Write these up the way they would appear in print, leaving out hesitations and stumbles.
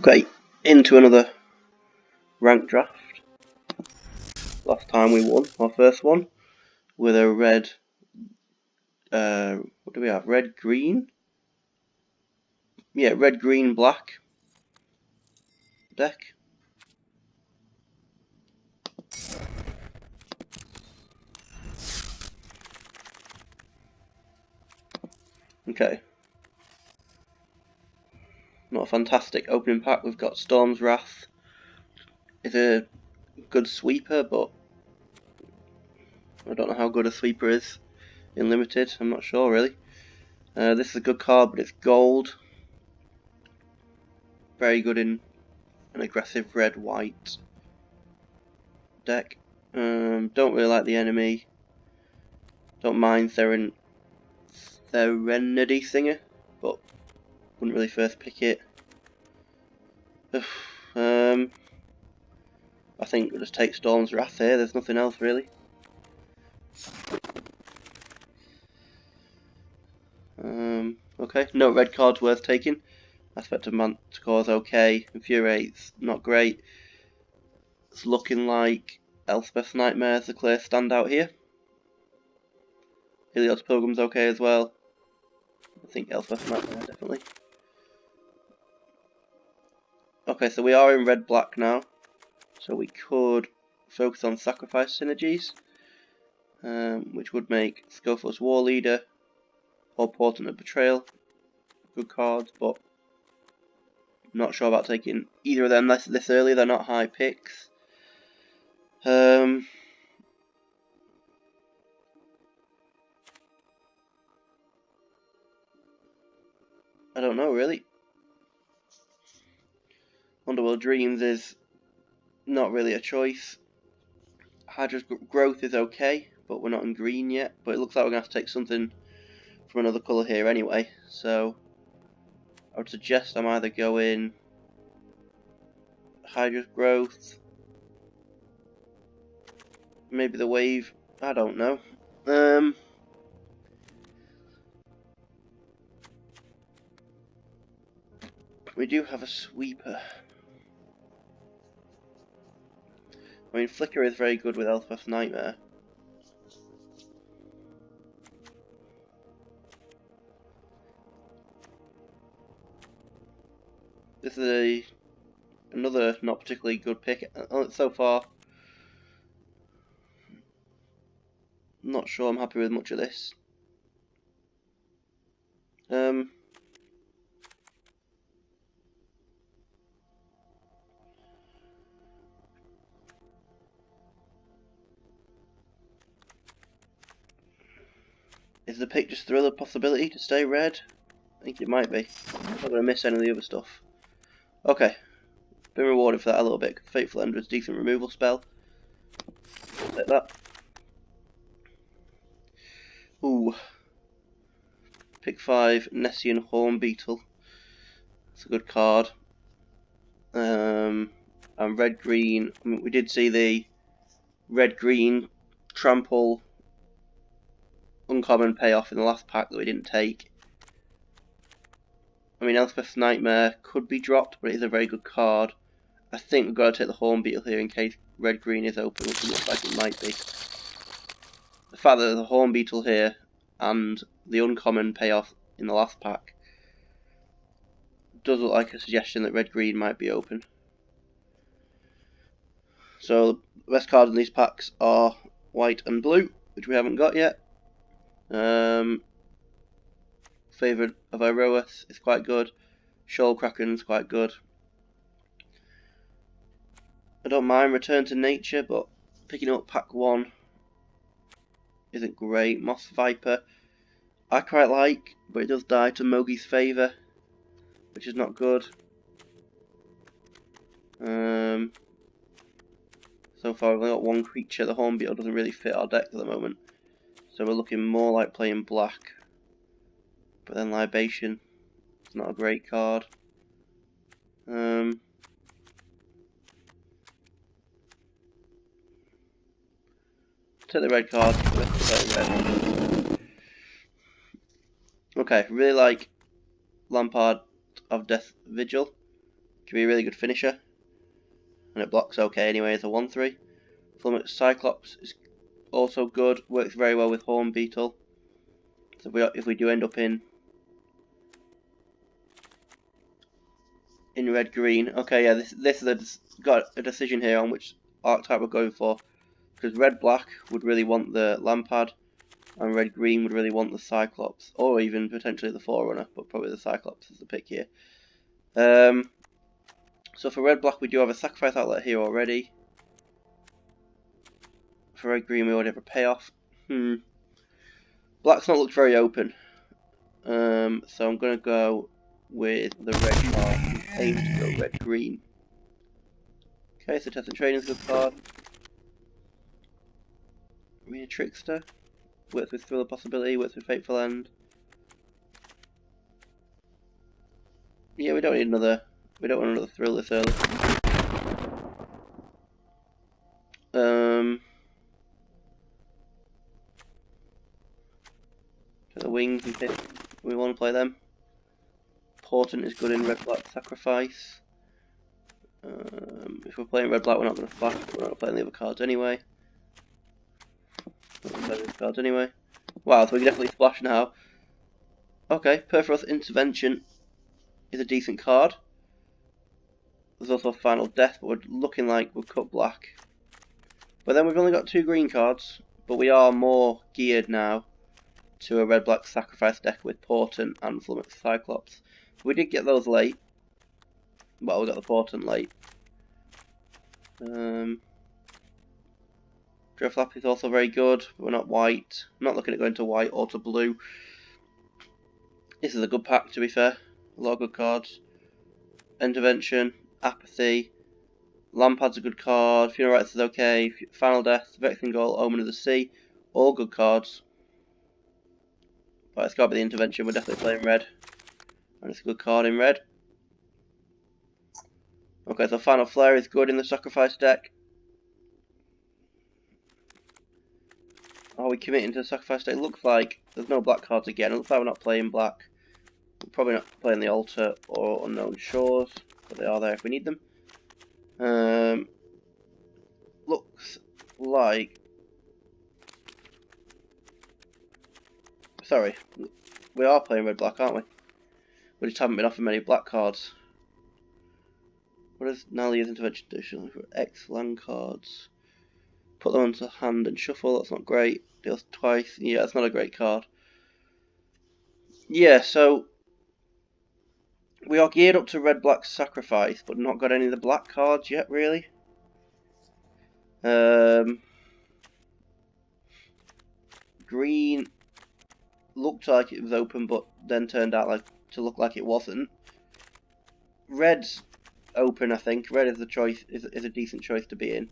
Okay, into another rank draft. Last time we won our first one with a red, what do we have? Red, green? Yeah, red, green, black deck. Okay. Not a fantastic opening pack. We've got Storm's Wrath. It's a good sweeper, but I don't know how good a sweeper is in Limited. I'm not sure, really. This is a good card, but it's gold. Very good in an aggressive red-white deck. Don't really like the enemy. Don't mind Serenity Singer, but wouldn't really first pick it. I think we'll just take Storm's Wrath here. There's nothing else really. Okay, no red cards worth taking. Aspect of Manticore's okay. Infuriate's not great. It's looking like Elspeth's Nightmare's a clear standout here. Helios Pilgrim's okay as well. I think Elspeth's Nightmare definitely. Okay, so we are in red-black now. So we could focus on sacrifice synergies, which would make Scofiel's War Leader or Portent of Betrayal good cards, but not sure about taking either of them this early. They're not high picks. I don't know really. Underworld Dreams is not really a choice. Hydra's Growth is okay, but we're not in green yet. But it looks like we're going to have to take something from another colour here anyway. So I would suggest I'm either going Hydra's Growth, maybe the Wave, I don't know. We do have a sweeper. I mean, Flicker is very good with Elspeth's Nightmare. This is another not particularly good pick so far. Not sure I'm happy with much of this. Is the pick just Thriller possibility to stay red? I think it might be. I'm not going to miss any of the other stuff. Okay. Been rewarded for that a little bit. Fateful End was a decent removal spell. Take that. Ooh. Pick 5, Nessian Hornbeetle. It's a good card. And red-green. I mean, we did see the red-green trample uncommon payoff in the last pack that we didn't take. I mean, Elspeth's Nightmare could be dropped, but it is a very good card. I think we've got to take the Hornbeetle here in case red-green is open, which looks like it might be. The fact that there's a Hornbeetle here and the uncommon payoff in the last pack does look like a suggestion that red-green might be open. So the best cards in these packs are white and blue, which we haven't got yet. Favourite of Iroas is quite good. Shoal Kraken's quite good. I don't mind Return to Nature, but picking up pack 1 isn't great. Moss Viper I quite like, but it does die to Mogi's Favour, which is not good. So far we've only got one creature. The Hornbeetle doesn't really fit our deck at the moment, so we're looking more like playing black. But then Libation, it's not a great card. Take the red card. Red. Okay, really like Lampard of Death Vigil. Could be a really good finisher. And it blocks okay anyway as a 1/3. Flummox Cyclops is also good, works very well with Horn Beetle. So if we do end up in red green, okay, yeah, this is got a decision here on which archetype we're going for, because red black would really want the Lampad, and red green would really want the Cyclops, or even potentially the Forerunner, but probably the Cyclops is the pick here. So for red black we do have a sacrifice outlet here already. For red green we already have a payoff. Black's not looked very open. So I'm going to go with the red card and aim to go red green. Okay, so Test and Training is a good card. Arena Trickster. Works with Thriller Possibility, works with Fateful End. Yeah, we don't want another thrill this early. So the wings we want to play them. Portent is good in red black sacrifice. If we're playing red black we're not going to splash, but we're not playing the other cards anyway. Wow, so we can definitely splash now. Okay, Perforos Intervention is a decent card. There's also Final Death, but we're looking like we'll cut black. But then we've only got 2 green cards, but we are more geared now to a red-black sacrifice deck with Portent and Flummox Cyclops. We did get those late. Well, we got the Portent late. Driflap is also very good. We're not white. I'm not looking at going to white or to blue. This is a good pack, to be fair. A lot of good cards. Intervention, Apathy. Lampad's a good card. Funeral Rites is okay. Final Death, Vexing Goal, Omen of the Sea. All good cards. But it's got to be the Intervention. We're definitely playing red. And it's a good card in red. Okay, so Final Flare is good in the Sacrifice deck. Are we committing to the Sacrifice deck? Looks like there's no black cards again. It looks like we're not playing black. We're probably not playing the Altar or Unknown Shores. But they are there if we need them. Looks like... Sorry. We are playing red-black, aren't we? We just haven't been offered many black cards. What does Nalia's Intervention do? For X land cards. Put them onto hand and shuffle, that's not great. Deals twice, yeah, that's not a great card. Yeah, so we are geared up to red-black sacrifice, but not got any of the black cards yet, really. Green looked like it was open, but then turned out to look like it wasn't. Red's open, I think. Red is a decent choice to be in.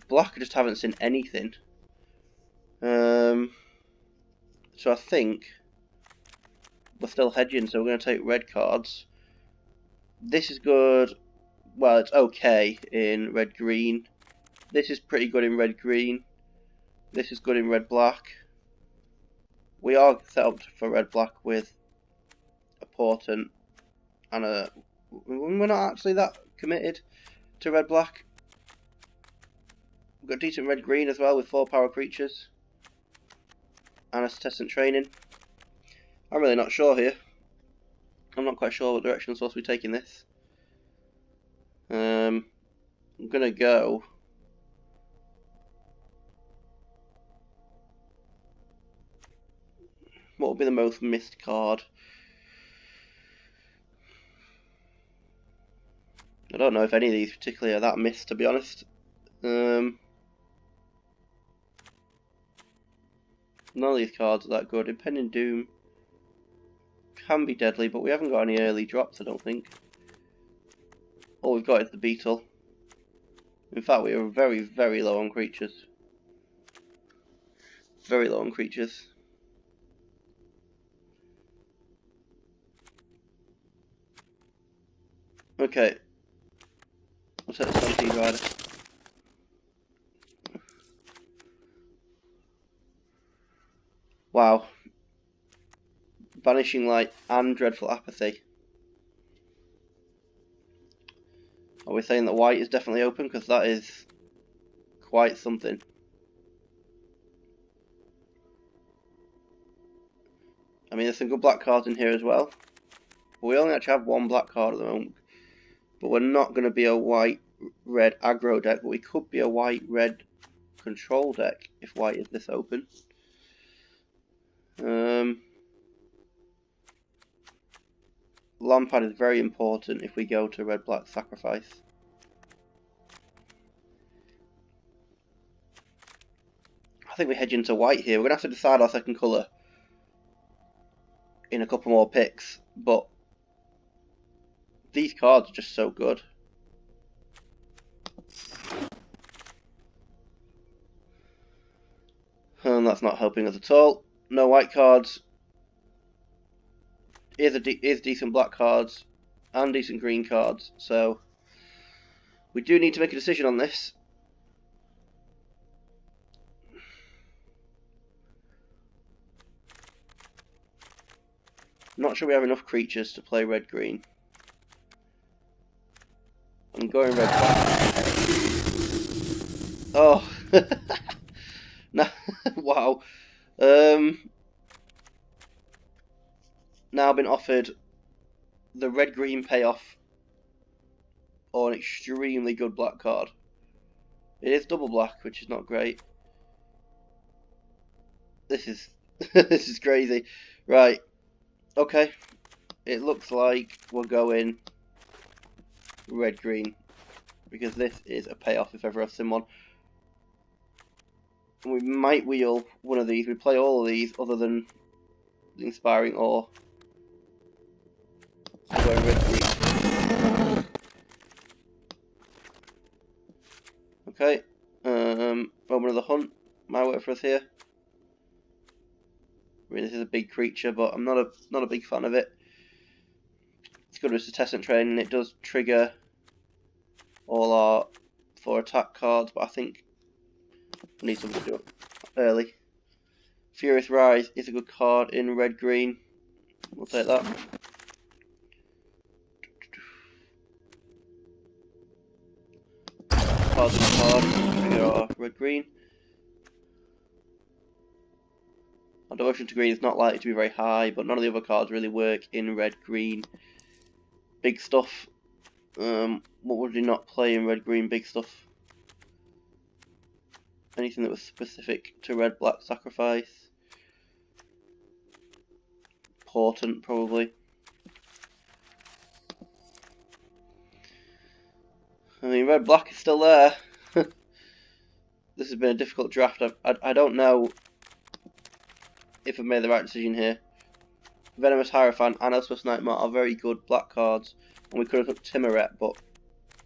Black, I just haven't seen anything. So I think we're still hedging, so we're going to take red cards. This is good. Well, it's okay in red-green. This is pretty good in red-green. This is good in red-black. We are set up for red-black with a Portent and a... We're not actually that committed to red-black. We've got decent red-green as well with 4 power creatures. And a Test and Training. I'm really not sure here. I'm not quite sure what direction I'm supposed to be taking this. I'm gonna go. What would be the most missed card? I don't know if any of these particularly are that missed, to be honest. None of these cards are that good. Impending Doom can be deadly, but we haven't got any early drops, I don't think. All we've got is the Beetle. In fact, we are very, very low on creatures. Very low on creatures. Okay. We'll take the Stampede Rider. Wow. Vanishing Light and Dreadful Apathy. we're saying that white is definitely open because that is quite something. I mean, there's some good black cards in here as well. But we only actually have one black card at the moment. But we're not going to be a white-red aggro deck, but we could be a white-red control deck if white is this open. Lampad is very important if we go to red-black sacrifice. I think we hedge into white here. We're going to have to decide our second colour in a couple more picks, but these cards are just so good. And that's not helping us at all. No white cards. Here's decent black cards and decent green cards, so we do need to make a decision on this. I'm not sure we have enough creatures to play red-green. I'm going red-black. Oh! No, wow. Now been offered the red-green payoff or an extremely good black card. It is double black, which is not great. This is this is crazy. Right. Okay. It looks like we're going red-green because this is a payoff if ever I've seen one. We might wheel one of these. We play all of these other than the Inspiring Ore. Going red-green. Okay. Moment of the Hunt. Might work for us here. I mean, this is a big creature, but I'm not a big fan of it. It's good as a test and train, and it does trigger all our 4 attack cards, but I think we need something to do it early. Furious Rise is a good card in red-green. We'll take that. Card, trigger our red-green. Our devotion to green is not likely to be very high, but none of the other cards really work in red-green. Big stuff. What would we not play in red-green big stuff? Anything that was specific to red-black sacrifice. Portent, probably. I mean, red-black is still there. This has been a difficult draft. I don't know if I've made the right decision here. Venomous Hierophant and Elspeth's Nightmare are very good black cards, and we could have took Timuret, but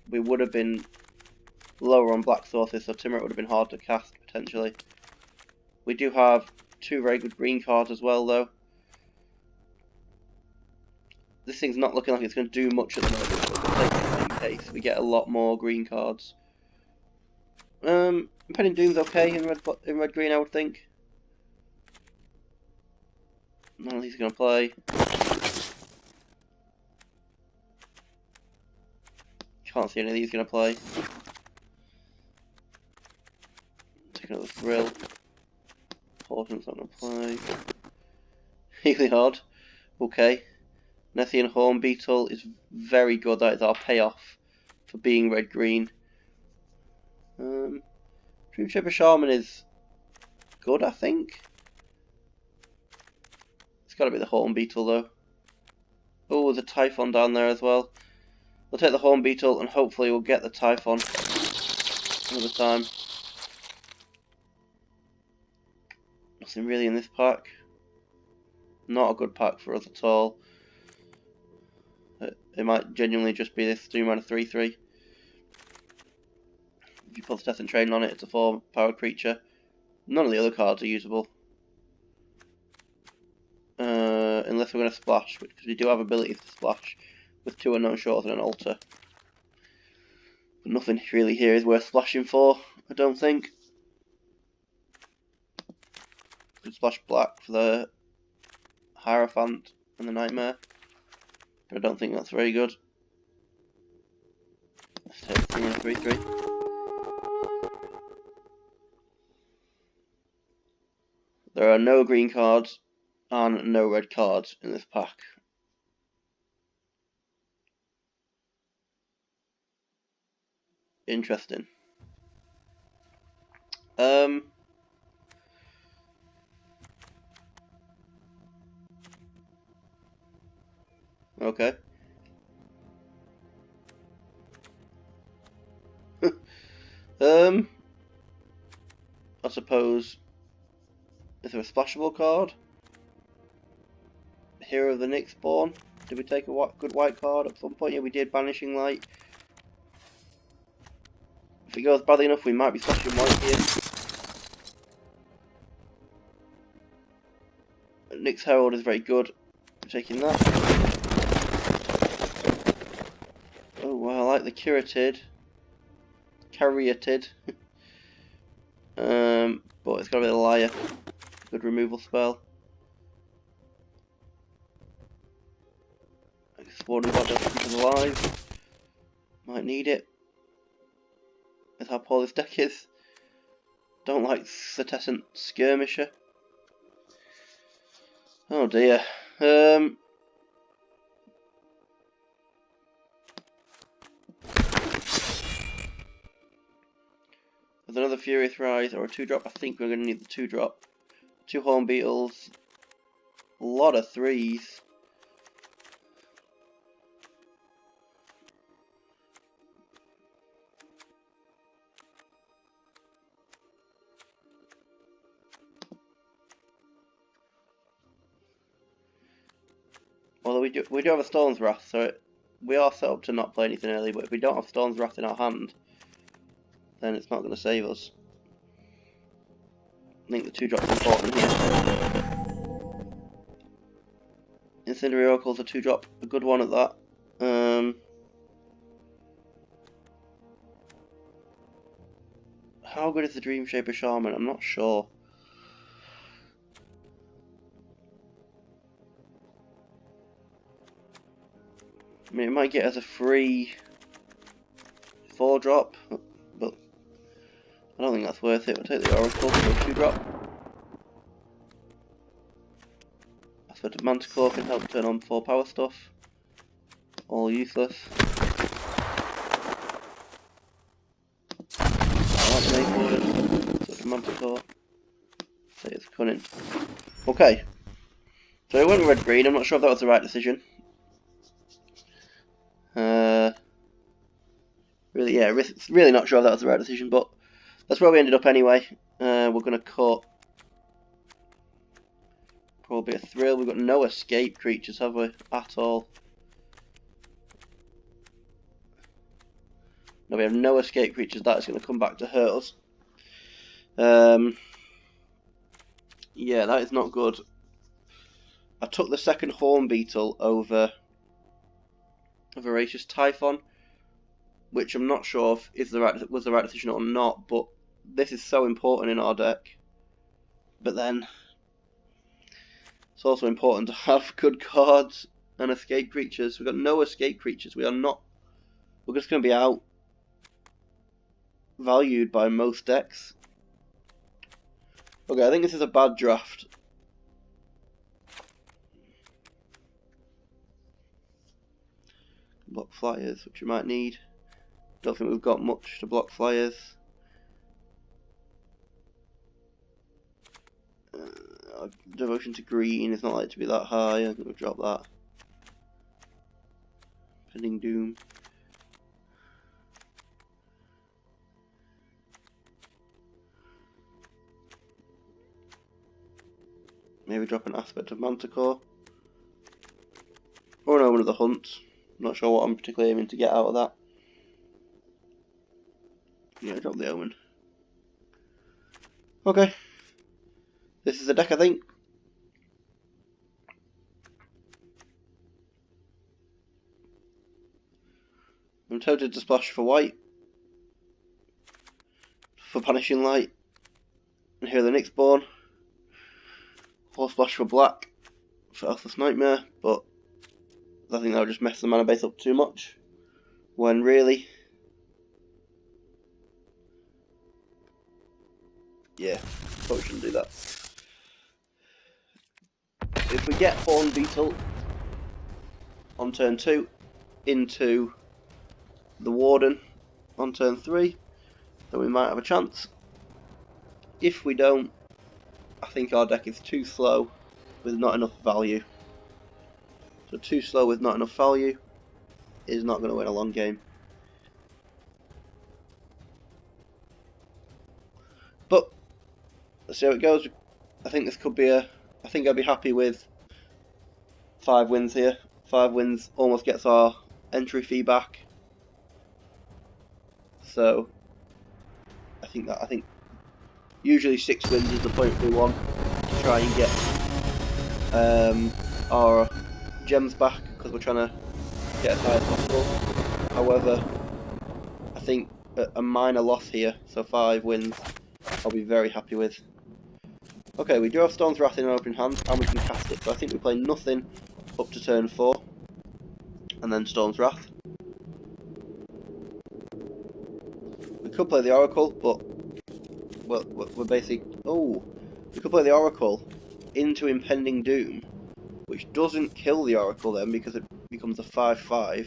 we would have been lower on black sources, so Timuret would have been hard to cast potentially. We do have 2 very good green cards as well, though. This thing's not looking like it's going to do much at the moment, but in case we get a lot more green cards. Impending Doom's okay in red green, I would think. None of these are going to play. Can't see any of these going to play. Take another Thrill. Portent's not going to play. Heliod. Okay. Nethian Horn Beetle is very good. That is our payoff for being red-green. Dream Shaper Shaman is good, I think. It's got to be the Horn Beetle, though. Oh, there's a Typhon down there as well. We'll take the Horn Beetle and hopefully we'll get the Typhon another time. Nothing really in this pack. Not a good pack for us at all. It might genuinely just be this 2-mana 3/3. If you put the Test and Train on it, it's a 4-power creature. None of the other cards are usable. Unless we're going to splash, because we do have abilities to splash with 2 unknown shores and an altar. But nothing really here is worth splashing for, I don't think. Could splash black for the Hierophant and the Nightmare, but I don't think that's very good. Let's hit 3 and 3/3. There are no green cards and no red cards in this pack. Interesting. Okay. I suppose, is there a splashable card? Hero of the Nyx Spawn. Did we take a good white card at some point? Yeah, we did. Banishing Light. If it goes badly enough, we might be splashing white here. Nyx Herald is very good. We're taking that. Oh, well, I like the Caryatid. But it's got to be a liar. Good removal spell. Exploding Body is alive. Might need it. With how poor this deck is. Don't like Cetescent Skirmisher. Oh dear. There's another Furious Rise or a 2-drop. I think we're going to need the 2-drop. 2 Horn Beetles. A lot of 3s. Although we do have a Storm's Wrath, so we are set up to not play anything early, but if we don't have Storm's Wrath in our hand, then it's not going to save us. I think the 2-drop's important here. Incendiary Oracle's a 2-drop, a good one at that. How good is the Dream Shaper Shaman? I'm not sure. I mean, it might get us a free 4-drop, but I don't think that's worth it. We'll take the Oracle for a 2-drop. I suppose the Manticore can help turn on 4 power stuff. All useless. I like the Mayborn, so the Manticore. Say it's cunning. Okay. So it went red-green. I'm not sure if that was the right decision. Really not sure if that was the right decision, but that's where we ended up anyway. We're going to cut probably a Thrill. We've got no escape creatures, have we? At all. No, we have no escape creatures. That is going to come back to hurt us. Yeah, that is not good. I took the second Horn Beetle over a Voracious Typhon, which I'm not sure if was the right decision or not, but this is so important in our deck. But then it's also important to have good cards and escape creatures. We've got no escape creatures. We're just going to be out valued by most decks. Okay, I think this is a bad draft. Block Flyers, which we might need. Don't think we've got much to block Flyers. Devotion to Green is not likely to be that high. I'm going to drop that. Pending Doom. Maybe drop an Aspect of Manticore. Or an Omen of the Hunt. I'm not sure what I'm particularly aiming to get out of that. Yeah, drop the Omen. Okay. This is a deck, I think. I'm tempted to splash for white. For Banishing Light. And Hero of the Nyx Spawn. Or splash for black. For Elfless Nightmare. But I think that'll just mess the mana base up too much. When really, Yeah, probably shouldn't do that. If we get Horn Beetle on turn 2 into the Warden on turn 3, then we might have a chance. If we don't, I think our deck is too slow with not enough value. So too slow with not enough value is not going to win a long game. But let's see how it goes. I think this could be I think I'd be happy with 5 wins here. 5 wins almost gets our entry fee back. So I think usually 6 wins is the point we want to try and get our gems back, because we're trying to get as high as possible. However, I think a minor loss here, so 5 wins, I'll be very happy with. Okay, we do have Storm's Wrath in an open hand, and we can cast it, so I think we play nothing up to turn 4, and then Storm's Wrath. We could play the Oracle, but we're basically... Oh! We could play the Oracle into Impending Doom, which doesn't kill the Oracle then, because it becomes a 5/5.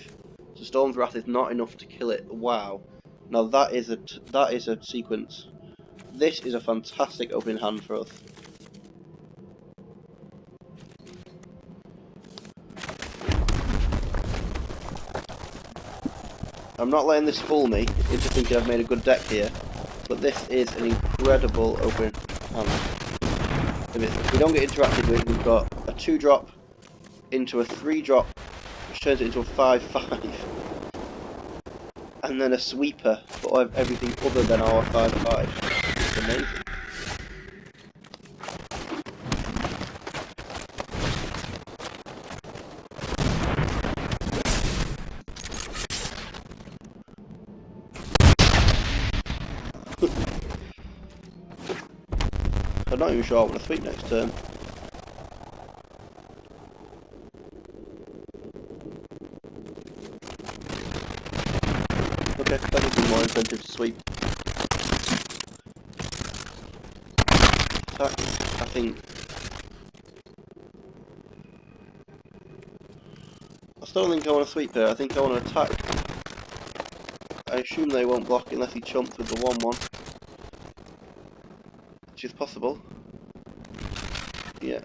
So Storm's Wrath is not enough to kill it. Wow. Now that is a sequence. This is a fantastic opening hand for us. I'm not letting this fool me into thinking I've made a good deck here, but this is an incredible opening hand. If we don't get interacted with, we've got a 2-drop into a 3-drop, which turns it into a 5/5. And then a sweeper for everything other than our 5/5. It's amazing. I'm not even sure I want to sweep next turn. Okay, that gives me more incentive to sweep. Attack, I think. I still don't think I want to sweep here. I think I want to attack. I assume they won't block unless he chumps with the 1/1. Which is possible. Yeah.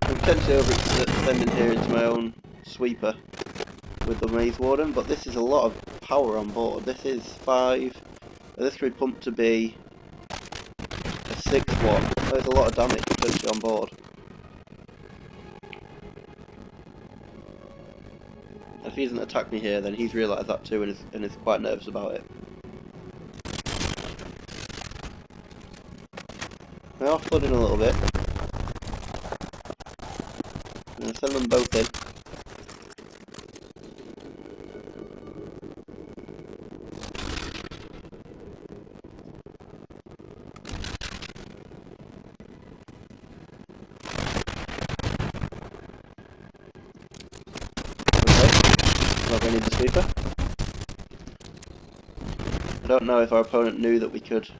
I'm potentially overextending here into my own sweeper with the Maze Warden, but this is a lot of power on board. This is 5. This could be pumped to be a 6/1. There's a lot of damage potentially on board. If he doesn't attack me here, then he's realised that too and is quite nervous about it. We are flooding a little bit. I'm going to send them both in. Not going to need the sweeper. I don't know if our opponent knew that we could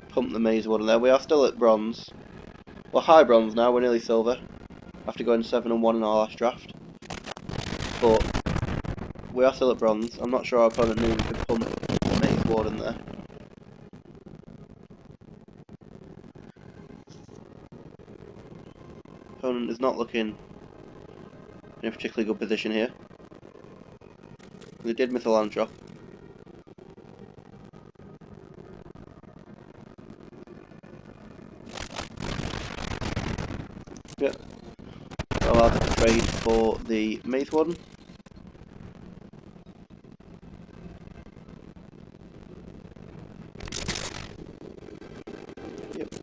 pump the Maze Warden there. We are still at bronze. We're high bronze now, we're nearly silver. After going 7-1 in our last draft. But we are still at bronze. I'm not sure our opponent knew we could pump the Maze Warden there. Opponent is not looking in a particularly good position here. They did miss a land drop. Yep. Allowed to trade for the Maze Warden. Yep.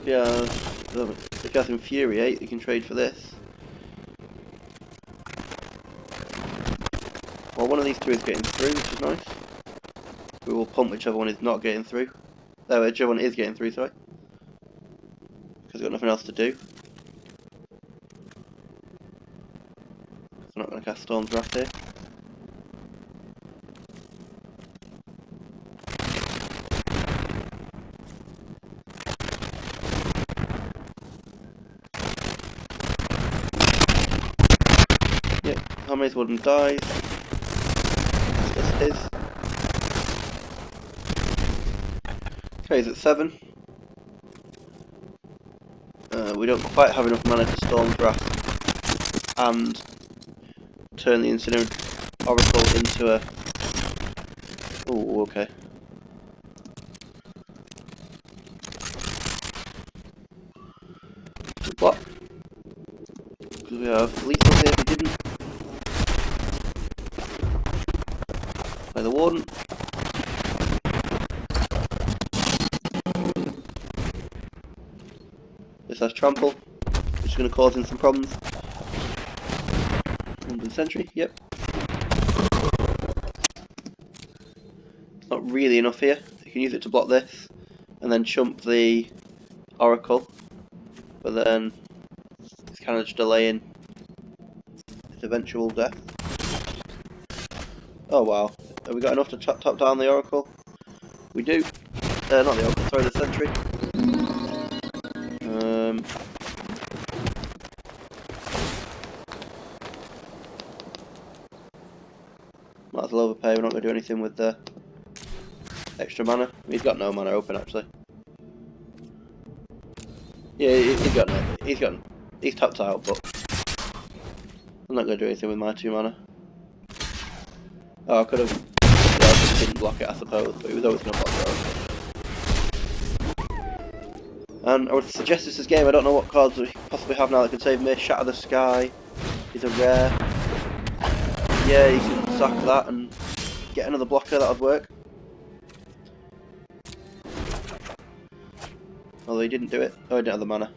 Yeah, if he has Infuriate, you can trade for this. Well, one of these two is getting through, which is nice. We will pump whichever one is not getting through. No, whichever one is getting through, sorry. Because we've got nothing else to do. cast Storm's Wrath here. Yep, how many wooden dies? This is. Okay, he's at 7. We don't quite have enough mana to Storm's Wrath and turn the Incinerate Oracle into a... Oh, okay. What? Because we have lethal here if we didn't. Play the Warden. This has Trample, which is going to cause him some problems. London Sentry, yep. It's not really enough here. You can use it to block this, and then chump the Oracle, but then it's kind of just delaying its eventual death. Oh wow, have we got enough to top down the Oracle? We do. Not the Oracle, sorry, the Sentry. Might as well overpay, we're not going to do anything with the extra mana. He's got no mana open actually. Yeah, he's tapped out, but I'm not going to do anything with my 2 mana. Oh, I could have, yeah, I just didn't block it I suppose, but he was always going to block it. And I would suggest this game, I don't know what cards we possibly have now that can save me. Shatter the Sky is a rare. Yeah, you can sack that and get another blocker, that would work. Although he didn't do it. Oh, he didn't have the mana.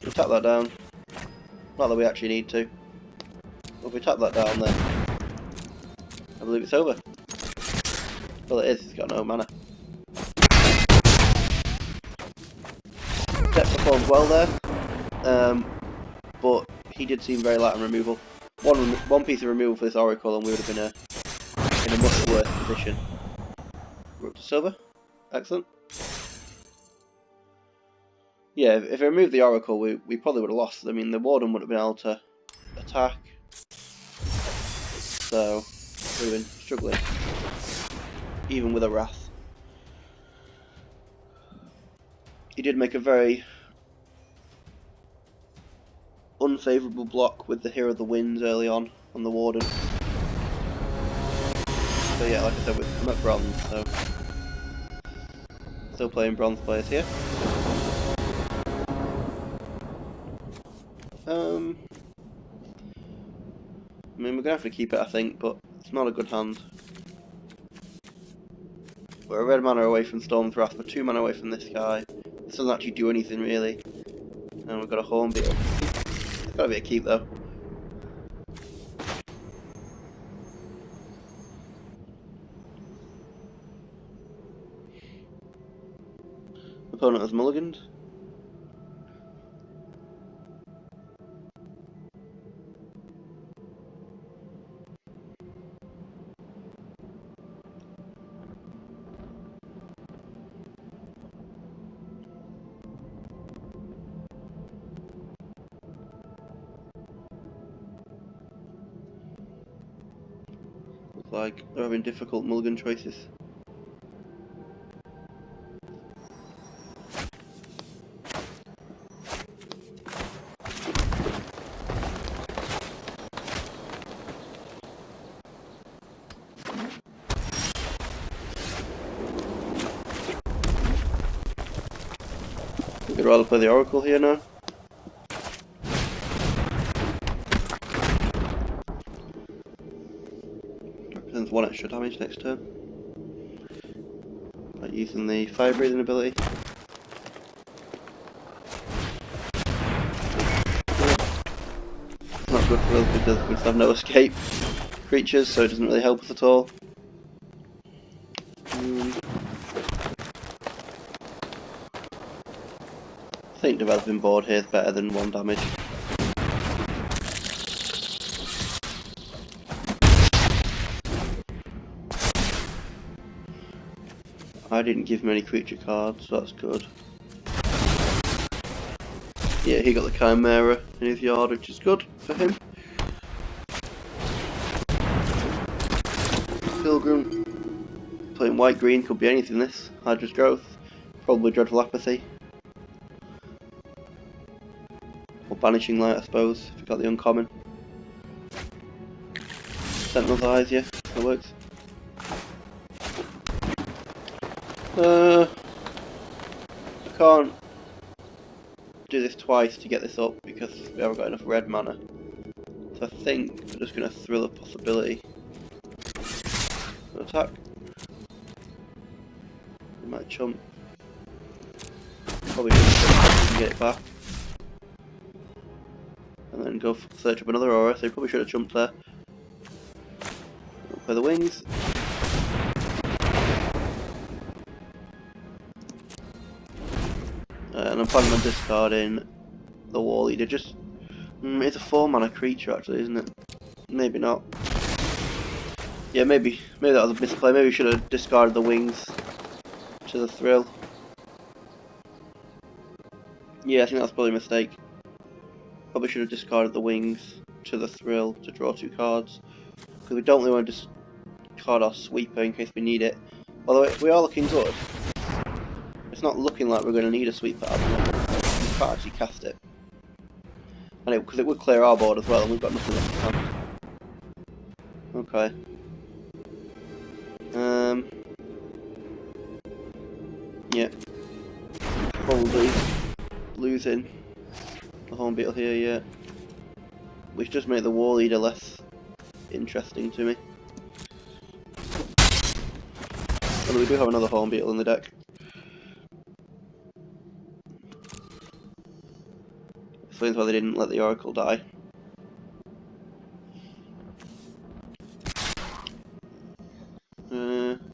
We'll tap that down. Not that we actually need to. But if we tap that down then I believe it's over. Well it is, it's got no mana. Deck performed well there. But he did seem very light on removal. One piece of removal for this Oracle and we would have been in a much worse position. We're up to silver. Excellent. Yeah, if we removed the Oracle, we probably would have lost. I mean, the Warden would have been able to attack. So, we would have been struggling. Even with a Wrath. He did make a very unfavourable block with the Hero of the Winds early on the Warden. So yeah, like I said, I'm at bronze, so still playing bronze players here. I mean, we're gonna have to keep it, I think, but it's not a good hand. We're a red mana away from Storm's Wrath, we're 2 mana away from this guy. This doesn't actually do anything really. And we've got a Hornbeetle. It's gotta be a keep though. Opponent has mulliganed. Looks like they're having difficult mulligan choices. We'd rather play the Oracle here now. Represents 1 extra damage next turn. Like using the fire breathing ability. It's not good for us because we just have no escape creatures, so it doesn't really help us at all. I think developing board here is better than 1 damage. I didn't give him any creature cards, so that's good. Yeah, he got the Chimera in his yard, which is good for him. Pilgrim. Playing white-green, could be anything this. Hydra's Growth. Probably Dreadful Apathy. Or Banishing Light, I suppose, if you got the uncommon. Sentinel's Eyes, yeah, that works. I can't do this twice to get this up because we haven't got enough red mana. So I think we're just going to thrill a possibility. Attack. We might chump. Probably should get it back. And then go search up another aura, so you probably should have jumped there. Play the wings. And I'm planning on discarding the War Leader. Just it's a 4 mana creature actually, isn't it? Maybe not. Yeah, maybe that was a misplay. Maybe we should have discarded the wings to the thrill. Yeah, I think that's probably a mistake. Probably should have discarded the wings to the thrill to draw 2 cards. Because we don't really want to discard our sweeper in case we need it. Although we are looking good. It's not looking like we're going to need a sweeper at the moment. We can't actually cast it. And because it would clear our board as well, and we've got nothing left to cast. Okay. Yeah. Probably losing the Horn Beetle here, yeah. Which just made the War Leader less interesting to me. Although we do have another Horn Beetle in the deck. Explains why they didn't let the Oracle die.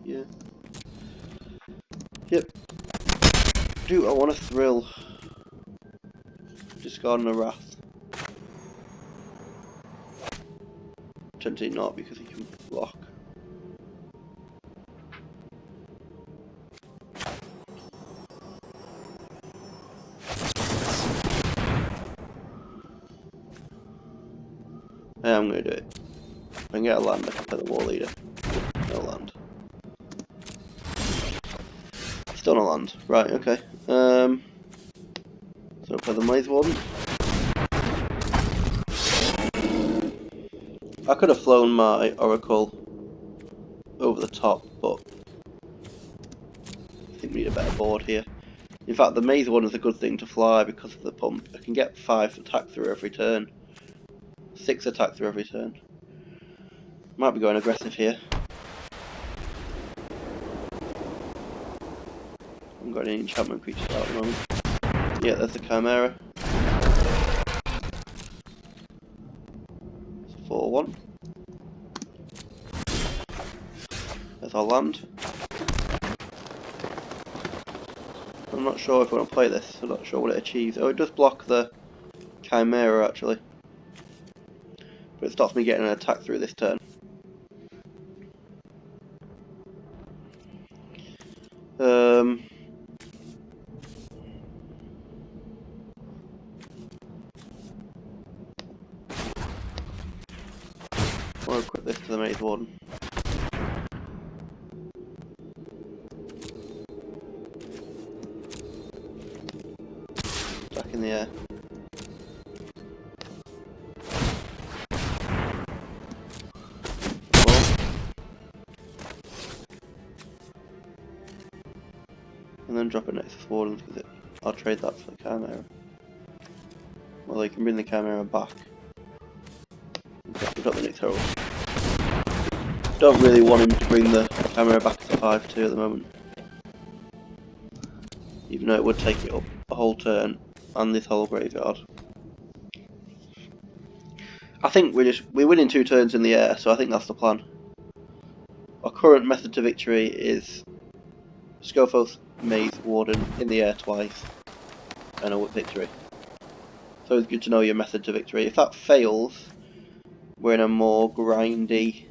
Yeah. Yep. Do I want to thrill? Discarding a Wrath. Potentially not because he can block. I am going to do it. If I can get a land, I can play the War Leader. No land. Still no land. Right, okay. So I'll play the Maze Warden. I could have flown my Oracle over the top, but I think we need a better board here. In fact, the Maze Warden is a good thing to fly because of the pump. I can get 5 attack through every turn. 6 attack through every turn. Might be going aggressive here. I haven't got any enchantment creatures out at the moment. Yeah, there's the Chimera. It's a 4-1. There's our land. I'm not sure if I want to play this. I'm not sure what it achieves. Oh, it does block the Chimera actually. But it stops me getting an attack through this turn. I'll equip this to the Maze Warden. Back in the air. And then drop it next to Wardens because I'll trade that for the Chimera. Well, they can bring the Chimera back. We've got the Theros. Don't really want him to bring the Chimera back to 5-2 at the moment. Even though it would take it up a whole turn and this whole graveyard. I think we're winning 2 turns in the air, so I think that's the plan. Our current method to victory is Scophos, Maze Warden in the air twice. and a victory. So it's good to know your method to victory. If that fails, we're in a more grindy,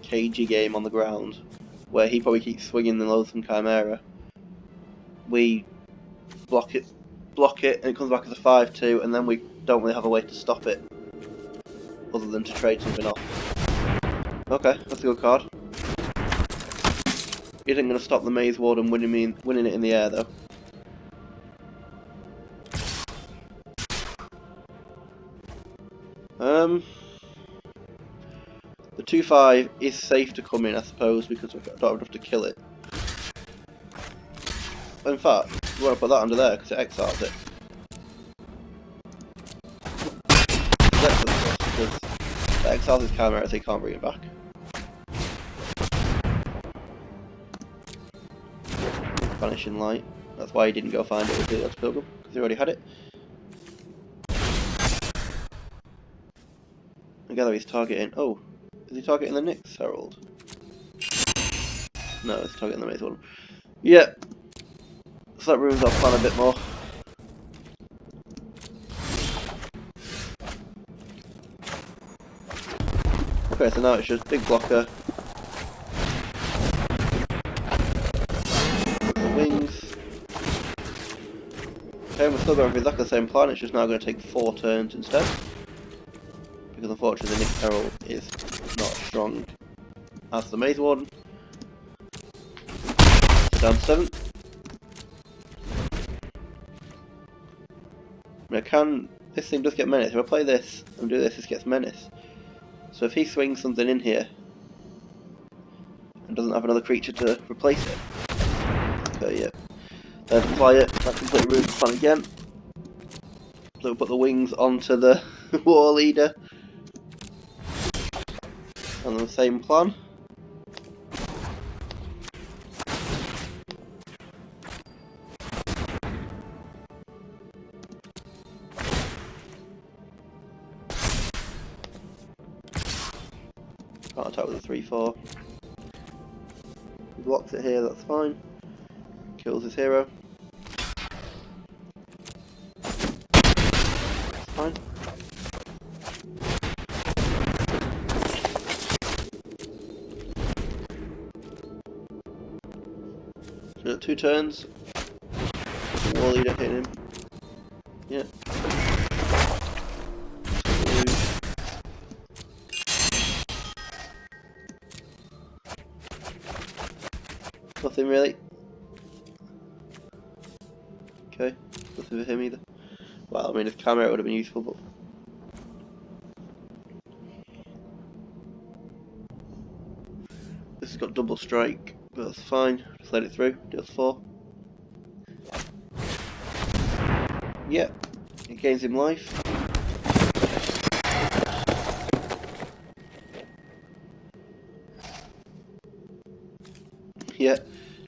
cagey game on the ground, where he probably keeps swinging the Loathsome Chimera. We block it, and it comes back as a 5-2, and then we don't really have a way to stop it, other than to trade something off. Okay, that's a good card. Isn't going to stop the Maze Warden winning it in the air, though. The 2/5 is safe to come in, I suppose, because we don't have enough to kill it. In fact, we want to put that under there because it exiles it. Because it exiles his Chimera, so he can't bring it back. Vanishing Light. That's why he didn't go find it with the Odds Pilgrim, because he already had it. Together he's targeting. Oh, is he targeting the Nyx Herald? No, he's targeting the Maze Warden. Yeah. So that ruins our plan a bit more. Okay, so now it's just big blocker. The wings. Okay, we're still going for exactly the same plan, it's just now going to take 4 turns instead. Because unfortunately the Nyx Herald is not as strong as the Maze Warden. So down to 7. This thing does get Menace. If I play this and do this, this gets Menace. So if he swings something in here and doesn't have another creature to replace it, okay, yeah, then apply it. That completely ruins the plan again. So we put the wings onto the War Leader, and the same plan. Can't attack with a 3/4. He blocks it here, that's fine. Kills his hero. That's fine. So 2 turns. War Leader hitting him. Yeah. Nothing really. Okay, nothing for him either. Well, I mean, his camera would have been useful, but this has got double strike, but that's fine. Just let it through. Deals 4. Yep, it gains him life. Yeah,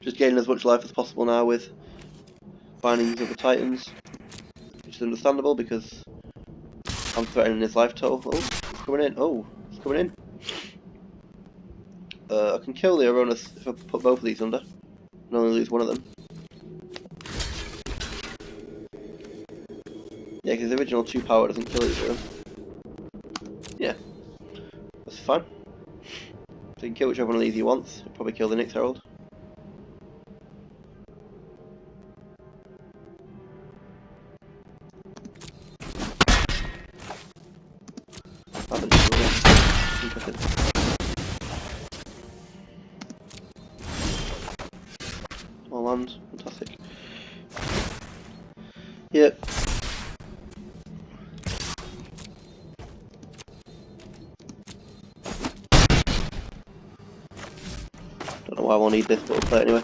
just gaining as much life as possible now with Bindings of the Titans, which is understandable because I'm threatening his life total. Oh, it's coming in. Oh, it's coming in. I can kill the Aronis if I put both of these under and only lose one of them. Yeah, because the original 2 power doesn't kill either of them. Yeah, that's fine. So he can kill whichever one of these he wants. He'll probably kill the Nyx Herald. Interesting. All lands, fantastic. Yep. Don't know why I won't need this, but we'll play it anyway.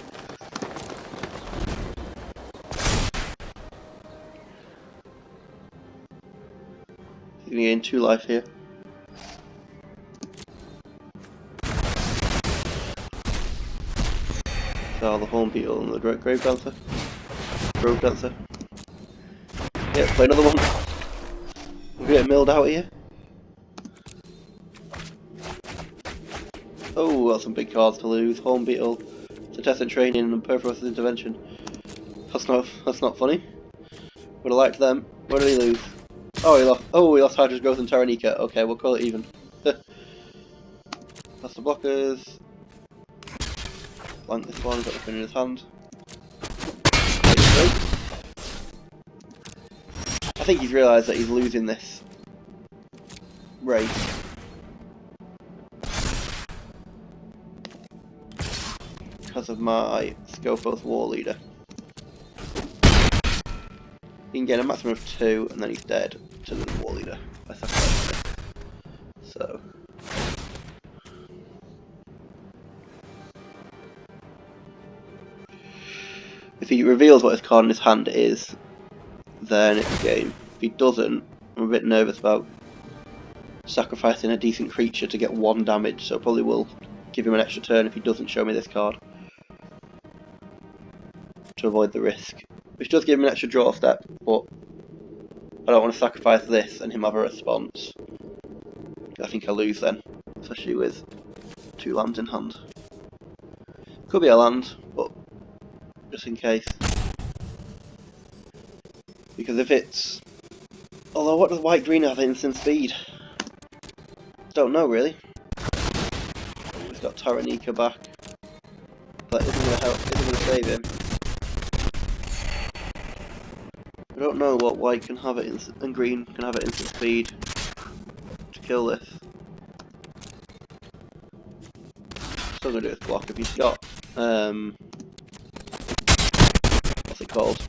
He's gonna gain 2 life here. So the Horn Beetle and the Grave Dancer. Grove Dancer. Yeah, play another one. We're getting milled out here. Oh, that's some big cards to lose. Horn Beetle, Cetessan Training, and Perforos' Intervention. That's not funny. Would have liked them. What did he lose? Oh, he lost. Oh, he lost Hydra's Growth and Tyrannica. Okay, we'll call it even. That's the blockers. Blank this one. Got nothing in his hand. I think he's realised that he's losing this race. Because of my Scophos War Leader. He can get a maximum of 2 and then he's dead to the War Leader. So. If he reveals what his card in his hand is, then it's game. If he doesn't, I'm a bit nervous about sacrificing a decent creature to get 1 damage, so I probably will give him an extra turn if he doesn't show me this card. To avoid the risk. Which does give him an extra draw step, but I don't want to sacrifice this and him have a response. I think I'll lose then, especially with 2 lands in hand. Could be a land, but just in case. Because if it's... Although what does white green have instant speed? Don't know really. He's got Tyrannica back. That isn't going to help, isn't going to save him. I don't know what white can have it instant and green can have it instant speed to kill this. Still gonna do his block if he's got what's it called?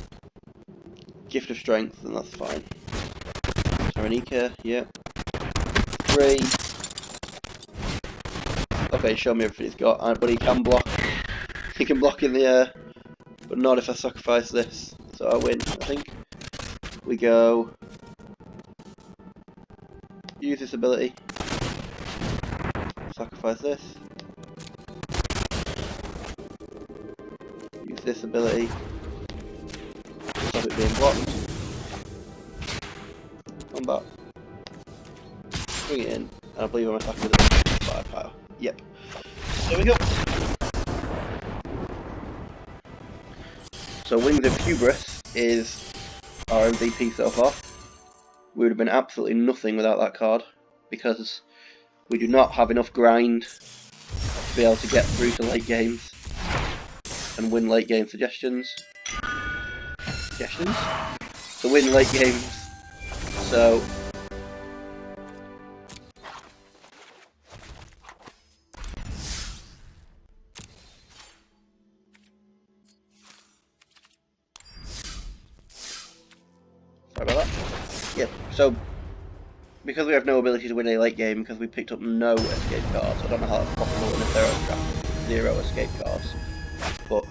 Gift of Strength, then that's fine. Tyrannica, yeah. 3. Okay, show me everything he's got, but he can block. He can block in the air, but not if I sacrifice this. So I win, I think. We go. Use this ability. Sacrifice this. Use this ability. Stop it being blocked. Come back. Bring it in. And I believe I'm attacking with a firepower. Yep. There we go. So Wings of Hubris is our MVP so far. We would have been absolutely nothing without that card, because we do not have enough grind to be able to get through to late games and win late game suggestions. To win late games. So sorry about that. Yep, so because we have no ability to win a late game because we picked up no escape cards, I don't know how that's possible in a Theros draft. 0 escape cards. But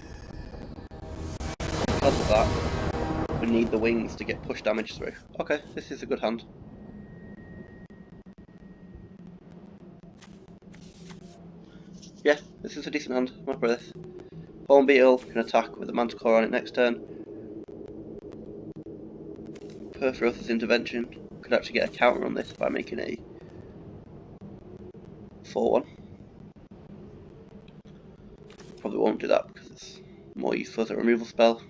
because of that, we need the wings to get push damage through. Okay, this is a good hand. Yeah, this is a decent hand. I'm happy with this. Horn Beetle can attack with a Manticore on it next turn. Perforos' Intervention could actually get a counter on this by making a 4-1. Probably won't do that because it's more useful as a removal spell.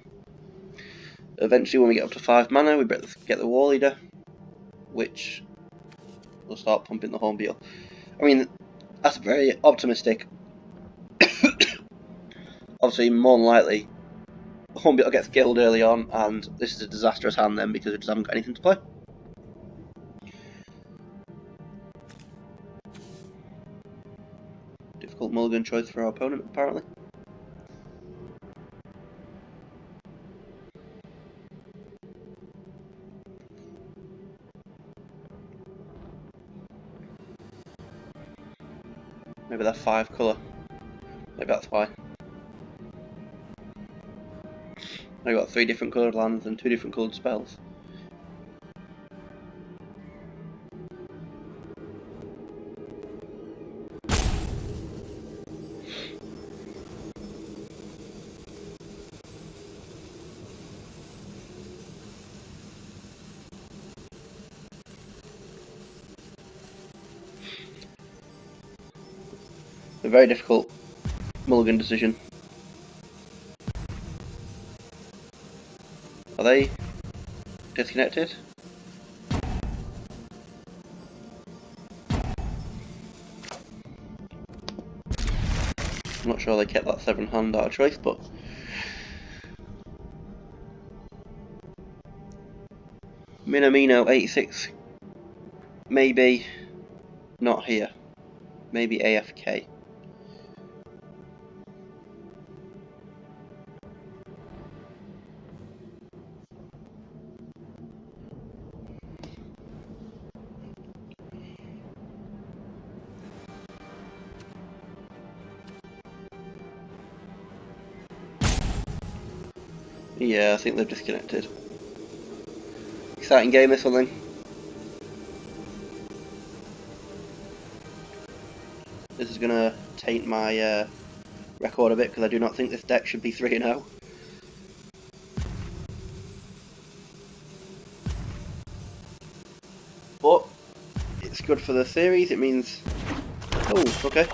Eventually, when we get up to 5 mana, we better get the War Leader, which will start pumping the Horn Beetle. I mean, that's very optimistic. Obviously, more than likely, the Horn Beetle gets killed early on, and this is a disastrous hand then because we just haven't got anything to play. Difficult mulligan choice for our opponent, apparently. Maybe they're 5 colour. Maybe that's why. I got 3 different coloured lands and 2 different coloured spells. A very difficult mulligan decision. Are they disconnected? I'm not sure they kept that 7-hand out of choice, but Minamino 86, maybe not here, maybe AFK. Yeah, I think they've disconnected. Exciting game, this one then. This is gonna taint my record a bit because I do not think this deck should be 3-0. But it's good for the series. It means, oh, okay.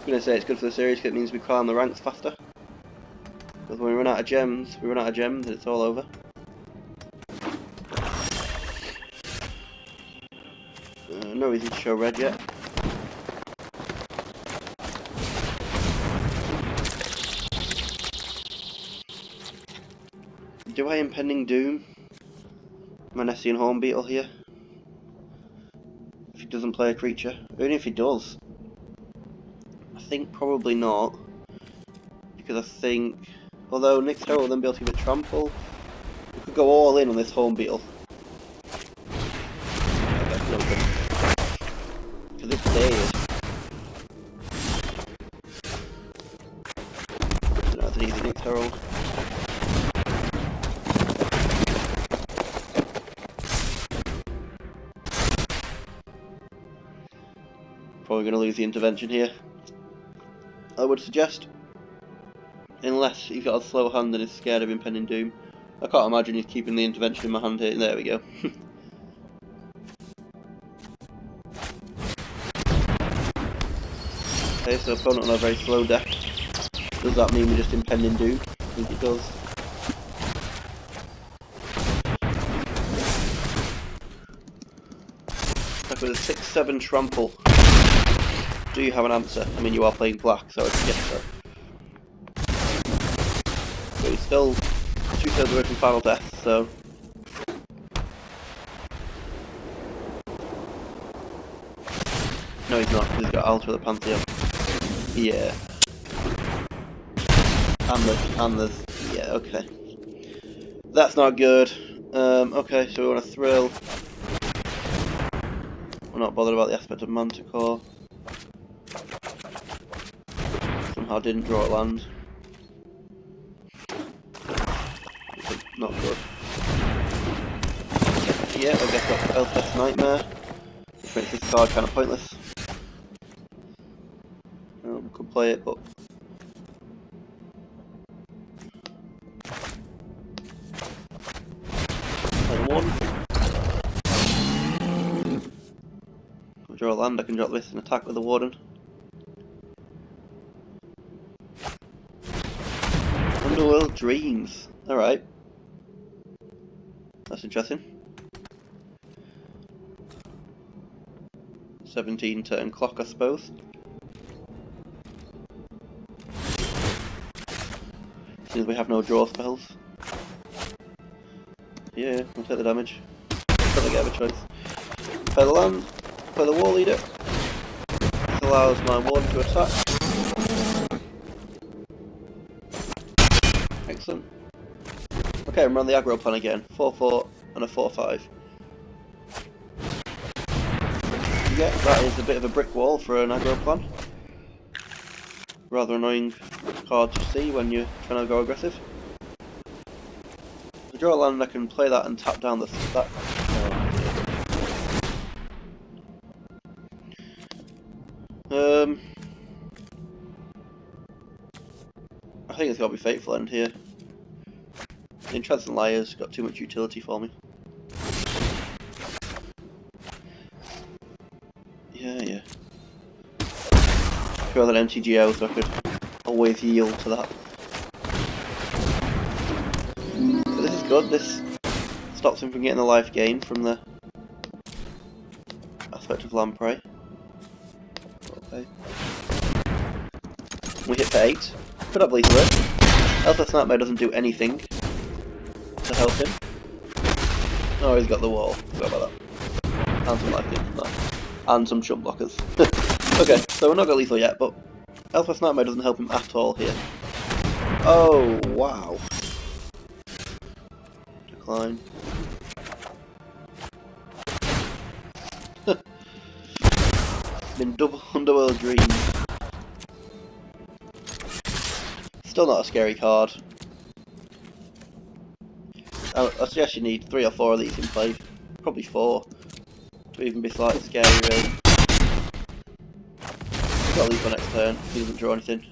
I'm gonna say it's good for the series because it means we climb the ranks faster. Because when we run out of gems, and it's all over. No reason to show red yet. Do I impending doom my Nessian Horn Beetle here? If he doesn't play a creature, even if he does, I think probably not. Because I think, although Nick's Herald will then be able to give it trample, we could go all in on this Horn Beetle. That's no good. Because it's dead. So that's an easy Nick's Herald. Probably going to lose the intervention here, I would suggest. Unless he's got a slow hand and is scared of impending doom. I can't imagine he's keeping the intervention in my hand here. There we go. Okay, so opponent on a very slow deck. Does that mean we're just impending doom? I think it does. Like with a 6/7 trample. Do you have an answer? I mean, you are playing black, so it's yes, sir. But he's still 2/3 away from final death, so. No, he's not, because he's got Altar of the Pantheon. Yeah. And there's. Yeah, okay. That's not good. Okay, so we want to thrill. We're not bothered about the aspect of Manticore. Somehow didn't draw a land. Not good. Yeah, I guess that's Elspeth's Nightmare, which makes this card kind of pointless. Could play it, but play one. I'll draw a land. I can drop this and attack with the Warden. Underworld Dreams. Alright. That's interesting. 17 turn clock, I suppose. Since we have no draw spells. Yeah, we'll take the damage. Probably get a choice. Play the land, play the War Leader. This allows my Warden to attack. Excellent. Okay, I'm on the aggro plan again. 4/4 and a 4/5. Yeah, that is a bit of a brick wall for an aggro plan. Rather annoying card to see when you're trying to go aggressive. If I draw a land, I can play that and tap down the stack. I think it's got to be Fateful End here. The Entrancing Liar's got too much utility for me. Yeah. Throw that MTGO so I could always yield to that. But this is good. This stops him from getting the life gain from the aspect of lamprey. Okay. We hit for 8. Could have lethal it. Elfless Nightmare doesn't do anything to help him. Oh, he's got the wall. Forgot about that. And some life gain from that. And some chump blockers. Okay, so we're not got lethal yet, but Elfless Nightmare doesn't help him at all here. Oh, wow. Decline. Been double Underworld Dream. Still not a scary card. I suggest you need 3 or 4 of these in play. Probably 4. To even be slightly scary, really. He's got to leave for next turn. He doesn't draw anything.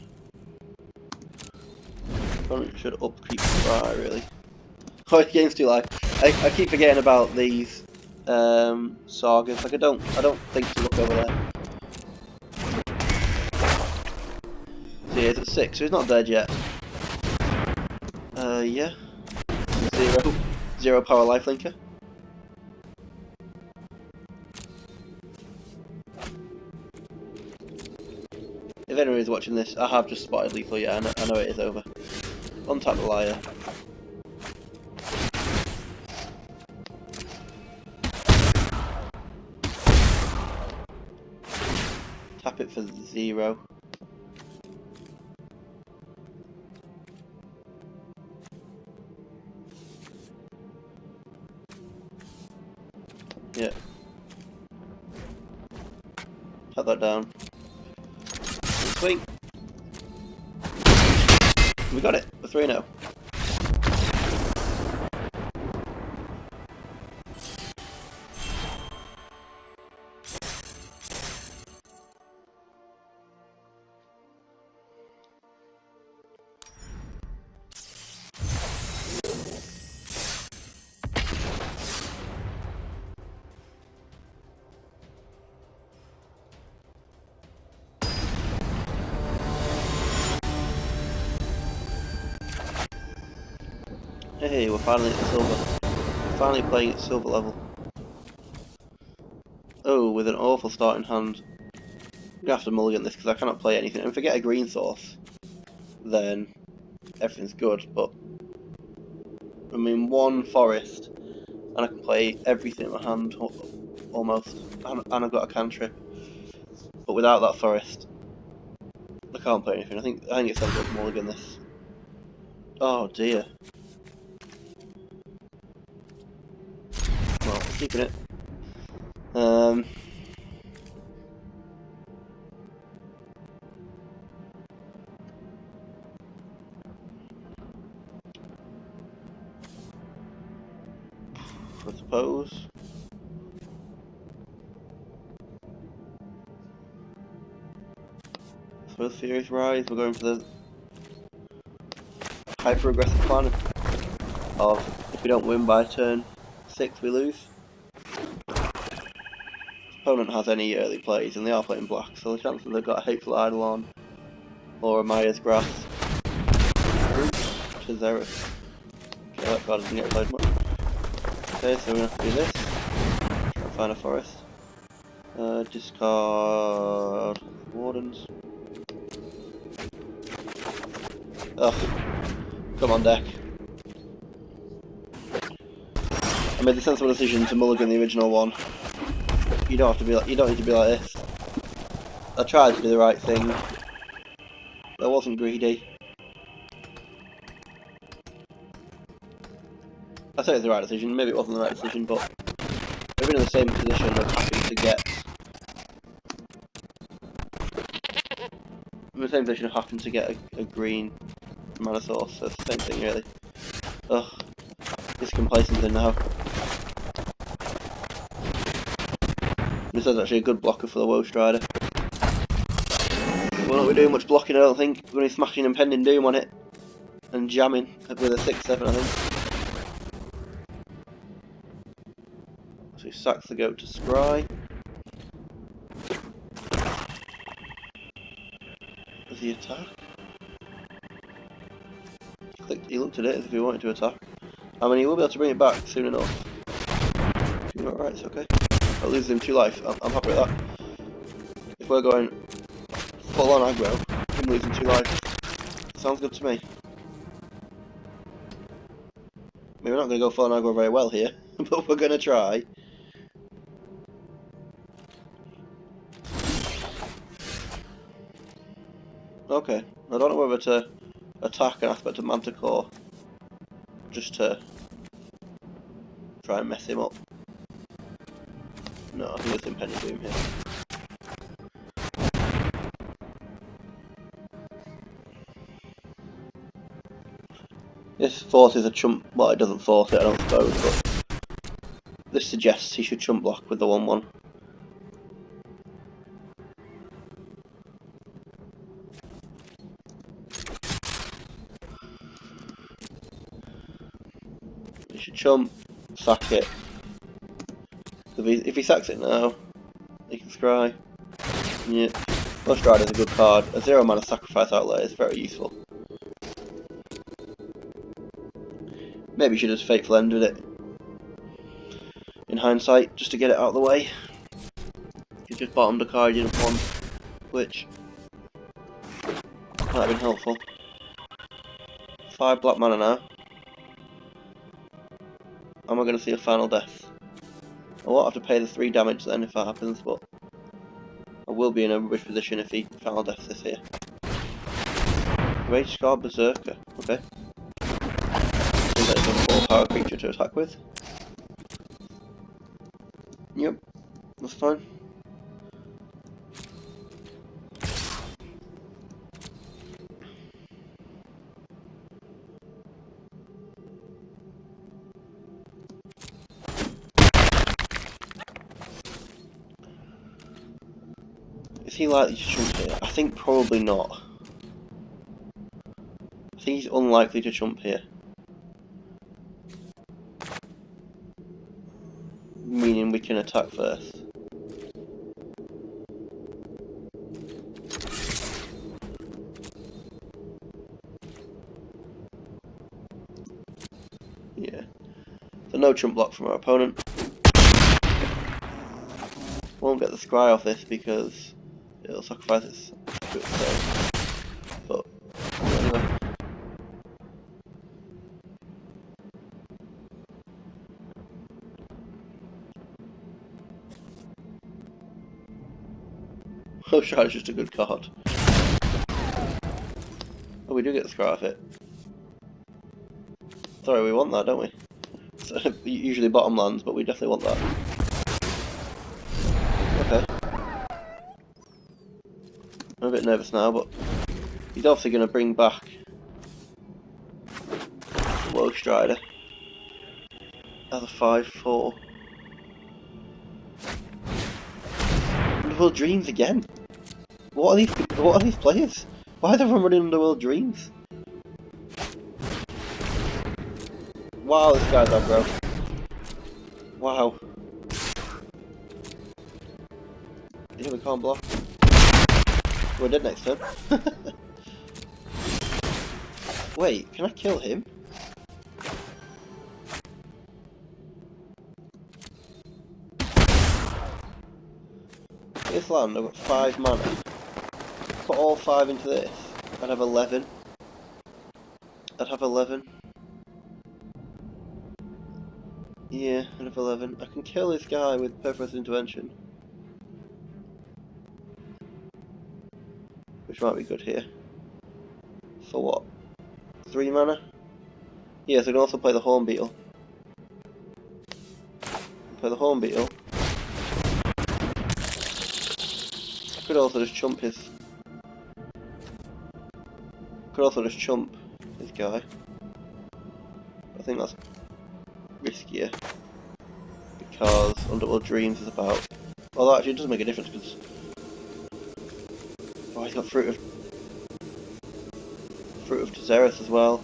Probably should upkeep Cry, really. Oh, the game's too live. I keep forgetting about these sagas. Like I don't think to look over there. So he is at 6, so he's not dead yet. Yeah. 0 power lifelinker. If anyone is watching this, I have just spotted lethal. Yeah, I know it is over. Untap the liar. Tap it for 0. Yeah. Tap that down. Sweet. We got it. We're 3-0. Hey, we're finally at silver. We're finally playing at silver level. Oh, with an awful starting hand. I'm gonna have to mulligan this because I cannot play anything. And if I get a green source, then everything's good. But I mean, 1 forest, and I can play everything in my hand almost. And I've got a cantrip. But without that forest, I can't play anything. I think it's time to mulligan this. Oh dear. Well, keeping it. I suppose. Theros Rise, we're going for the hyper aggressive plan of if we don't win by turn 6 we lose. Opponent has any early plays and they are playing black, so the chances they've got a Hateful Eidolon or a Maya's Grasp, which is Theros. Okay, that card doesn't get played much. Okay, so we're going to have to do this. Try and find a forest. Discard Wardens. Ugh. Come on, deck. I made the sensible decision to mulligan the original one. You don't have to be like, you don't need to be like this. I tried to do the right thing. I wasn't greedy. I say it's the right decision, maybe it wasn't the right decision, but we've been in the same position of having to get... I'm in the same position of having to get a green mana source, so it's the same thing really. Ugh. This complacency now. This is actually a good blocker for the Woe Strider. We're not really doing much blocking, I don't think. We're only smashing Impending Doom on it. And jamming with a 6-7, I think. So he sacks the goat to Scry. Does he attack? he looked at it as if he wanted to attack. I mean, he will be able to bring it back soon enough. You're alright, it's okay. I'll lose him 2 life. I'm happy with that. If we're going full on aggro, him losing 2 life, sounds good to me. I mean, we're not going to go full on aggro very well here, but we're going to try. Okay, I don't know whether to attack an aspect of Manticore just to try and mess him up. No, I think it's Impending Doom here. This forces a chump. Well, it doesn't force it, I don't suppose, but this suggests he should chump block with the 1/1. He should chump, sack it. If he sacks it now, he can scry. Yeah, Ghost Rider is a good card. A 0 mana sacrifice outlay is very useful. Maybe you should have Fateful Ended it. In hindsight, just to get it out of the way. You just bottomed a card you didn't want, which might have been helpful. 5 black mana now. Am I going to see a final death? I won't have to pay the 3 damage then if that happens, but I will be in a rubbish position if he final deaths this here. Rage Scar Berserker, okay. Seems like it's a 4-power creature to attack with. Yep, that's fine. Is he likely to chump here? I think probably not. I think he's unlikely to chump here. Meaning we can attack first. Yeah. So no chump block from our opponent. Won't get the scry off this because it'll sacrifice its quick save. But anyway. Oh, Shard is just a good card. Oh, we do get the scry off it. Sorry, we want that, don't we? So, usually bottom lands, but we definitely want that. Okay. I'm a bit nervous now, but he's obviously going to bring back the Woe Strider as a 5/4. Underworld Dreams again. What are these players? Why are they running Underworld Dreams? Wow, this guy's aggro. Wow. Yeah, we can't block. We're dead next turn. Wait, can I kill him? This land, I've got 5 mana. Put all 5 into this. I'd have 11. Yeah, I'd have 11. I can kill this guy with Purpose Intervention. Which might be good here. For what? 3 mana? Yes, I can also play the Horn Beetle. Play the Horn Beetle. I could also just chump his... this guy. I think that's riskier. Because Underworld Dreams is about... Although actually it doesn't make a difference because... Oh, he's got Fruit of Theros as well.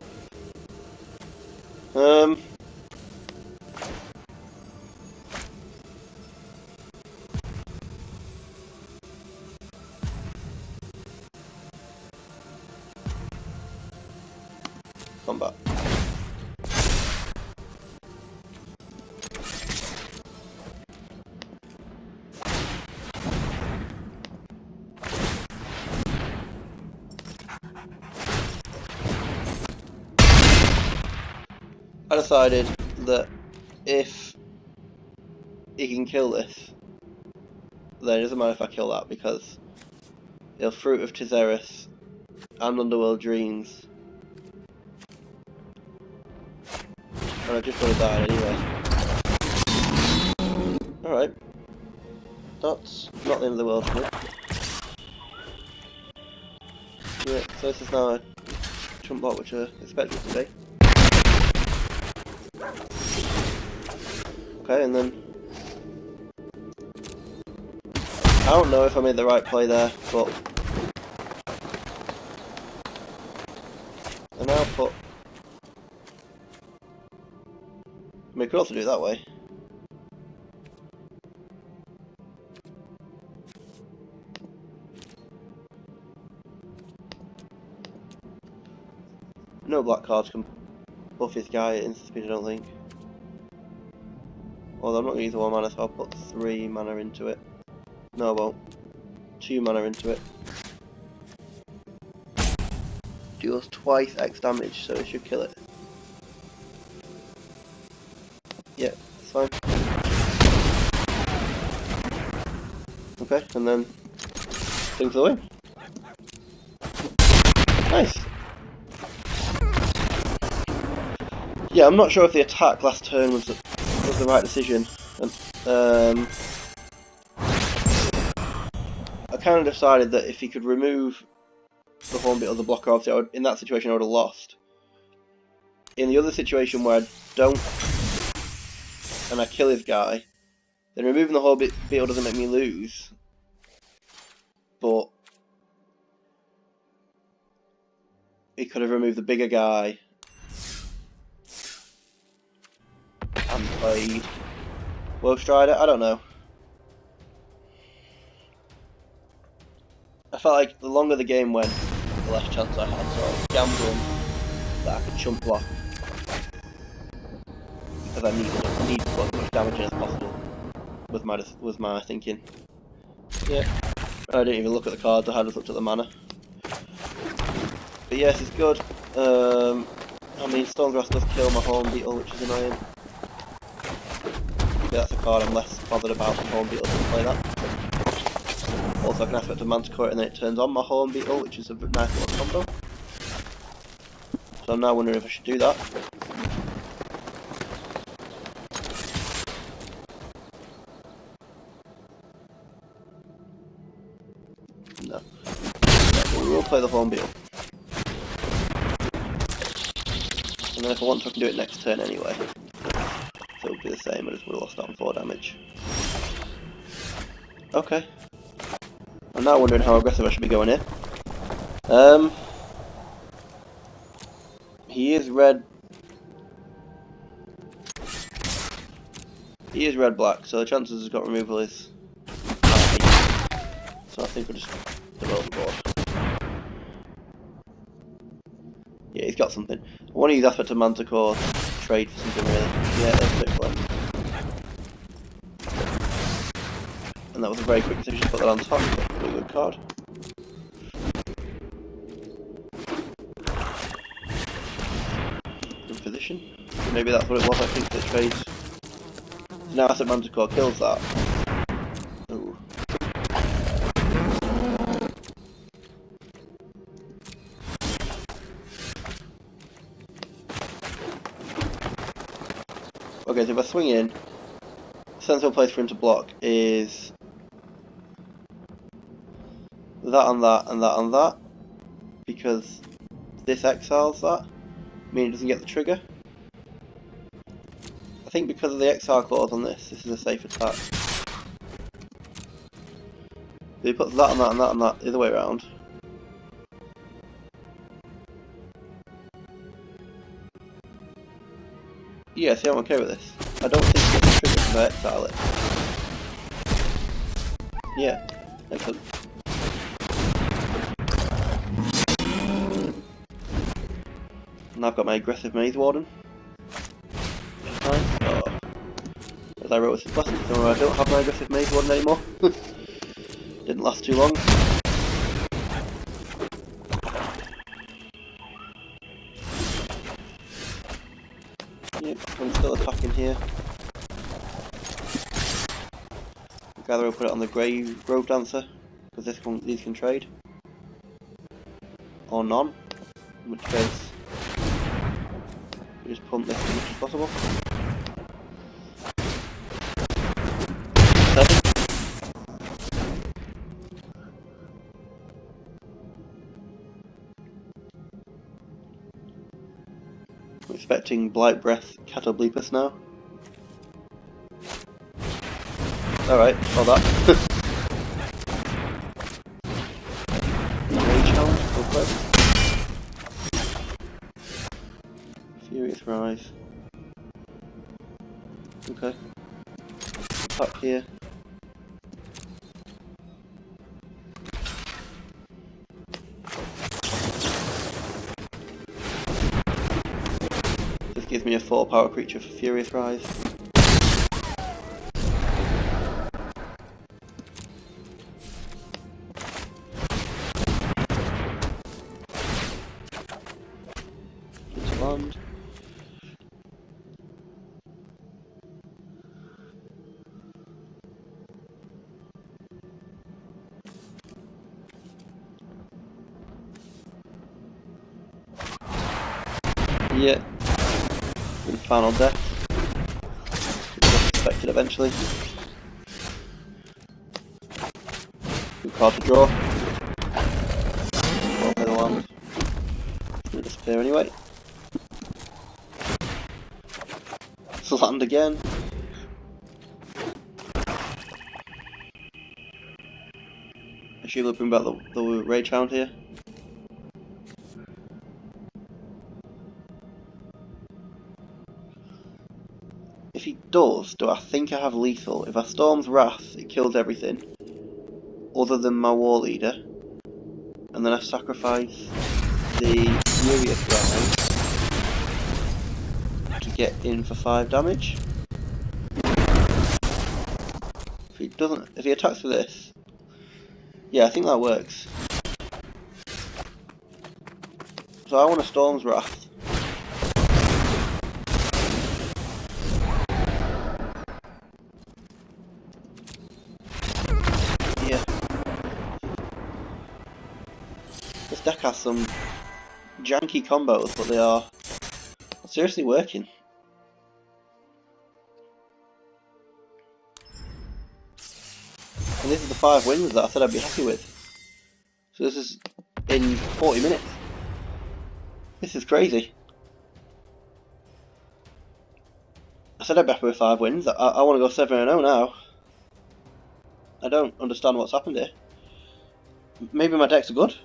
Combat. I decided that if he can kill this, then it doesn't matter if I kill that, because he'll Fruit of Theros and Underworld Dreams, and I just would have died anyway. Alright, that's not the end of the world for me. Right, so this is now a trump block, which I expect it to be. Okay, and then I don't know if I made the right play there, but I now put. I mean, I could also do it that way. No black cards can buff his guy at instant speed, I don't think. Although I'm not going to use the 1 mana, so I'll put 3 mana into it. No, I won't. 2 mana into it. Deals twice X damage, so it should kill it. Yeah, it's fine. Okay, and then things for the win. Nice. Yeah, I'm not sure if the attack last turn was the right decision. And, I kind of decided that if he could remove the Hornbeat as a blocker, obviously in that situation I would have lost. In the other situation where I don't and I kill his guy, then removing the Hornbeat doesn't make me lose. But he could have removed the bigger guy and played Wolf Strider. I don't know. I felt like the longer the game went, the less chance I had, so I was gambling that I could chump block, because I need to put as much damage in as possible, was my thinking. Yeah, I didn't even look at the cards, I just looked at the mana. But yes, it's good. I mean, Stonegrass does kill my Hornbeetle, which is annoying. Yeah, that's a card I'm less bothered about than Hornbeetle, doesn't play that. Also, I can aspect a Manticore and then it turns on my Hornbeetle, which is a nice little combo. So I'm now wondering if I should do that. No. We will play the Hornbeetle. And then if I want to, I can do it next turn anyway. So it'll be the same, I just would have lost that on 4 damage. Okay. I'm now wondering how aggressive I should be going here. He is red. He is red-black, so the chances he's got removal is high. So I think we'll just develop the board. Yeah, he's got something. I want to use Aspect of Manticore to trade for something really. Yeah, there's 6 left. And that was a very quick decision to put that on top. Pretty good card. Good position. Maybe that's what it was. I think that trades. So now Asset Manticore kills that. Ooh. Okay, so if I swing in, sensible place for him to block is that and that and that and that, because this exiles that, meaning it doesn't get the trigger. I think because of the exile clause on this is a safe attack. So he puts that and that and that and that the other way around. Yeah, see, I'm okay with this. I don't think it gets the trigger if I exile it. Yeah, excellent. And I've got my aggressive Maze Warden. Nice. Oh. As I wrote with this lesson, so I don't have my aggressive Maze Warden anymore. Didn't last too long. Yeah. Gather will put it on the Grove Dancer, because these can trade. Or none, in which case we just pump this as much as possible. 7. I'm expecting Blight Breath Catoblepus now. Alright, all that. Rage Challenge, go quick. Furious Rise. Okay. Attack here. This gives me a 4 power creature for Furious Rise. Land. Yeah. In final death. Which was expected eventually. Good card to draw. Well, play the land. It's gonna disappear anyway. Land again. I should we'll bring back the Rage Hound here. If he does, do I think I have lethal? If I Storm's Wrath, it kills everything other than my War Leader, and then I sacrifice the Furious Rise to get in for 5 damage. If he attacks with this, yeah, I think that works. So I want a Storm's Wrath. Yeah. This deck has some janky combos, but they are seriously working. And this is the 5 wins that I said I'd be happy with. So this is in 40 minutes. This is crazy. I said I'd be happy with 5 wins. I want to go 7-0 now. I don't understand what's happened here. Maybe my decks are good.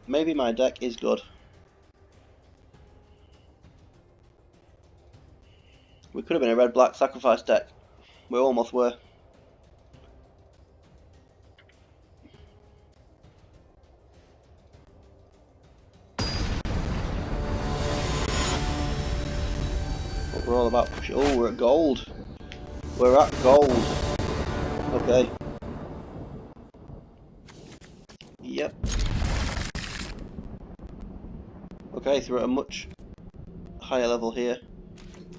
Maybe my deck is good. We could have been a red-black sacrifice deck. We almost were. But we're all about pushing. Oh, we're at gold. We're at gold. Okay. Yep. Okay, so we're at a much higher level here.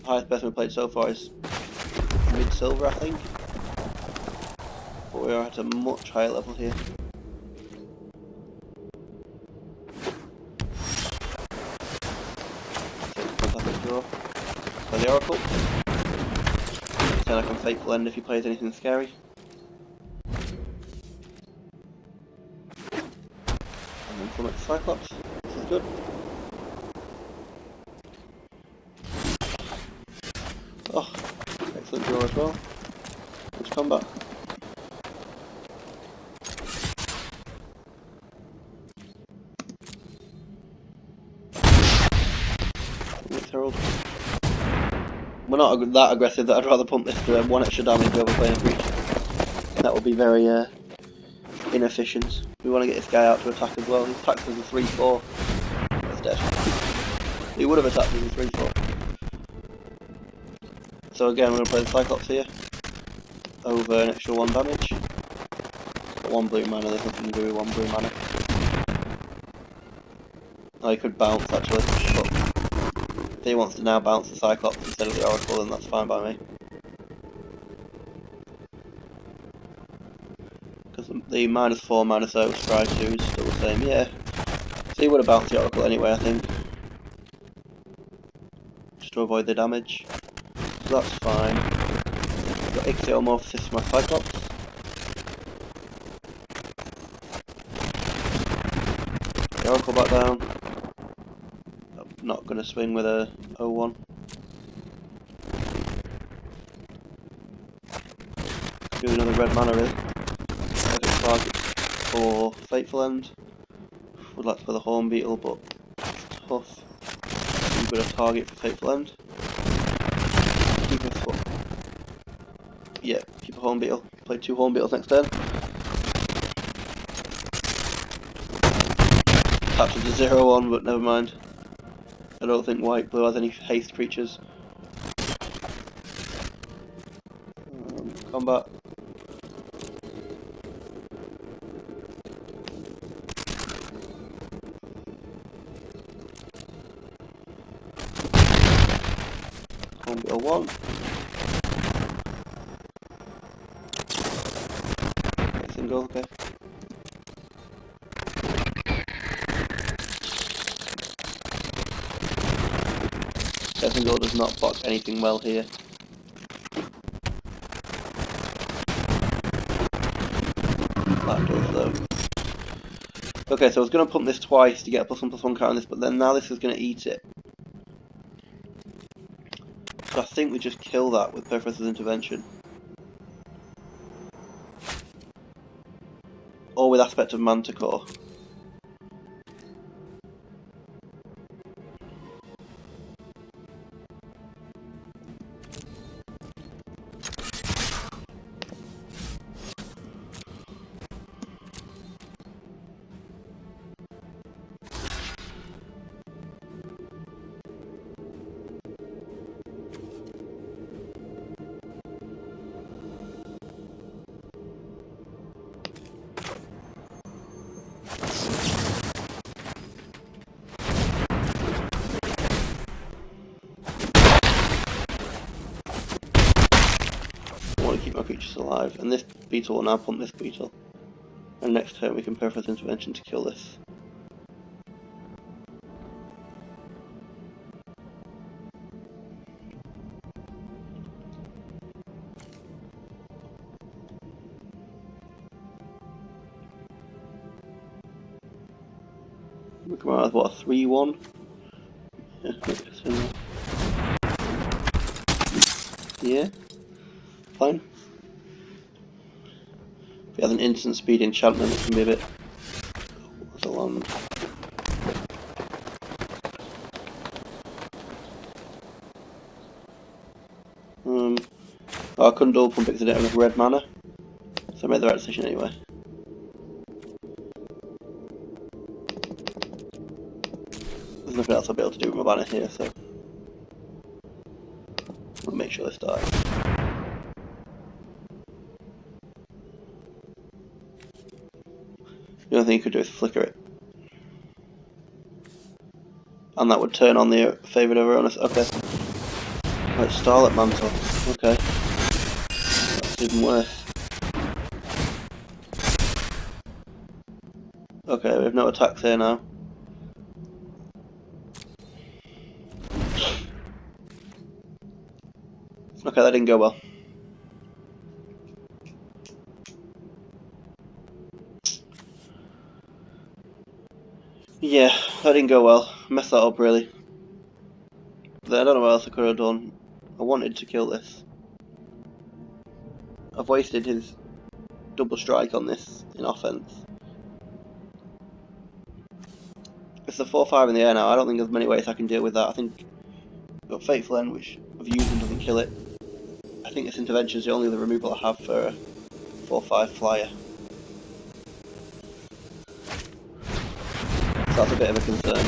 The highest person we've played so far is mid-silver, I think. But we are at a much higher level here. Fantastic draw. Play the Oracle. Then I can Fateful End if he plays anything scary. And then Summit Cyclops. This is good. Oh, excellent draw as well. Which combat? Herald. We're not that aggressive that I'd rather pump this to 1 extra damage over playing a creature. That would be very inefficient. We want to get this guy out to attack as well. He attacks as a 3-4. That's dead. He would have attacked as a 3-4. So again, we're going to play the Cyclops here. Over an extra 1 damage. Got 1 blue mana, there's nothing to do with 1 blue mana. Oh, he could bounce actually, but If he wants to now bounce the Cyclops instead of the Oracle, then that's fine by me. Because the -4, -0 strike 2 is still the same, yeah. So he would have bounced the Oracle anyway, I think. Just to avoid the damage. So that's fine. Got Ichthyomorphosis for my Cyclops. The Oracle back down. I'm not going to swing with a 0-1. Do another red mana really. Perfect target for Fateful End. Would like to play the Horn Beetle, but it's tough. We've got a target for Fateful End. Keep a foot. Yeah, keep a Horn Beetle. Play 2 Horn Beetles next turn. Tapped into 0-1, but never mind. I don't think white blue has any haste creatures. Combat. Horn Beetle 1. Single, okay. Single does not block anything well here. That does though. Okay, so I was going to pump this twice to get a +1/+1 card on this, but then now this is going to eat it. So I think we just kill that with Professor's Intervention. Or with Aspect of Manticore. Keep my creatures alive, and this beetle will now pump this beetle. And next turn we can Professor's Intervention to kill this. We come out with what, a 3-1? Yeah, fine. If he has an instant speed enchantment, it can be a bit long. Oh, I couldn't double pump it because I didn't have enough red mana, so I made the right decision anyway. There's nothing else I'll be able to do with my banner here, so we'll make sure this dies. The only thing you could do is flicker it. And that would turn on the favoured Erroneous. Okay. Right, Starlit Mantle. Okay. That's even worse. Okay, we have no attacks here now. Okay, that didn't go well. Yeah, that didn't go well. Messed that up really. But I don't know what else I could have done. I wanted to kill this. I've wasted his double strike on this in offense. It's a 4-5 in the air now. I don't think there's many ways I can deal with that. I think I've got Fateful End, which I've used and doesn't kill it. I think this intervention is the only other removal I have for a 4-5 flyer. So that's a bit of a concern.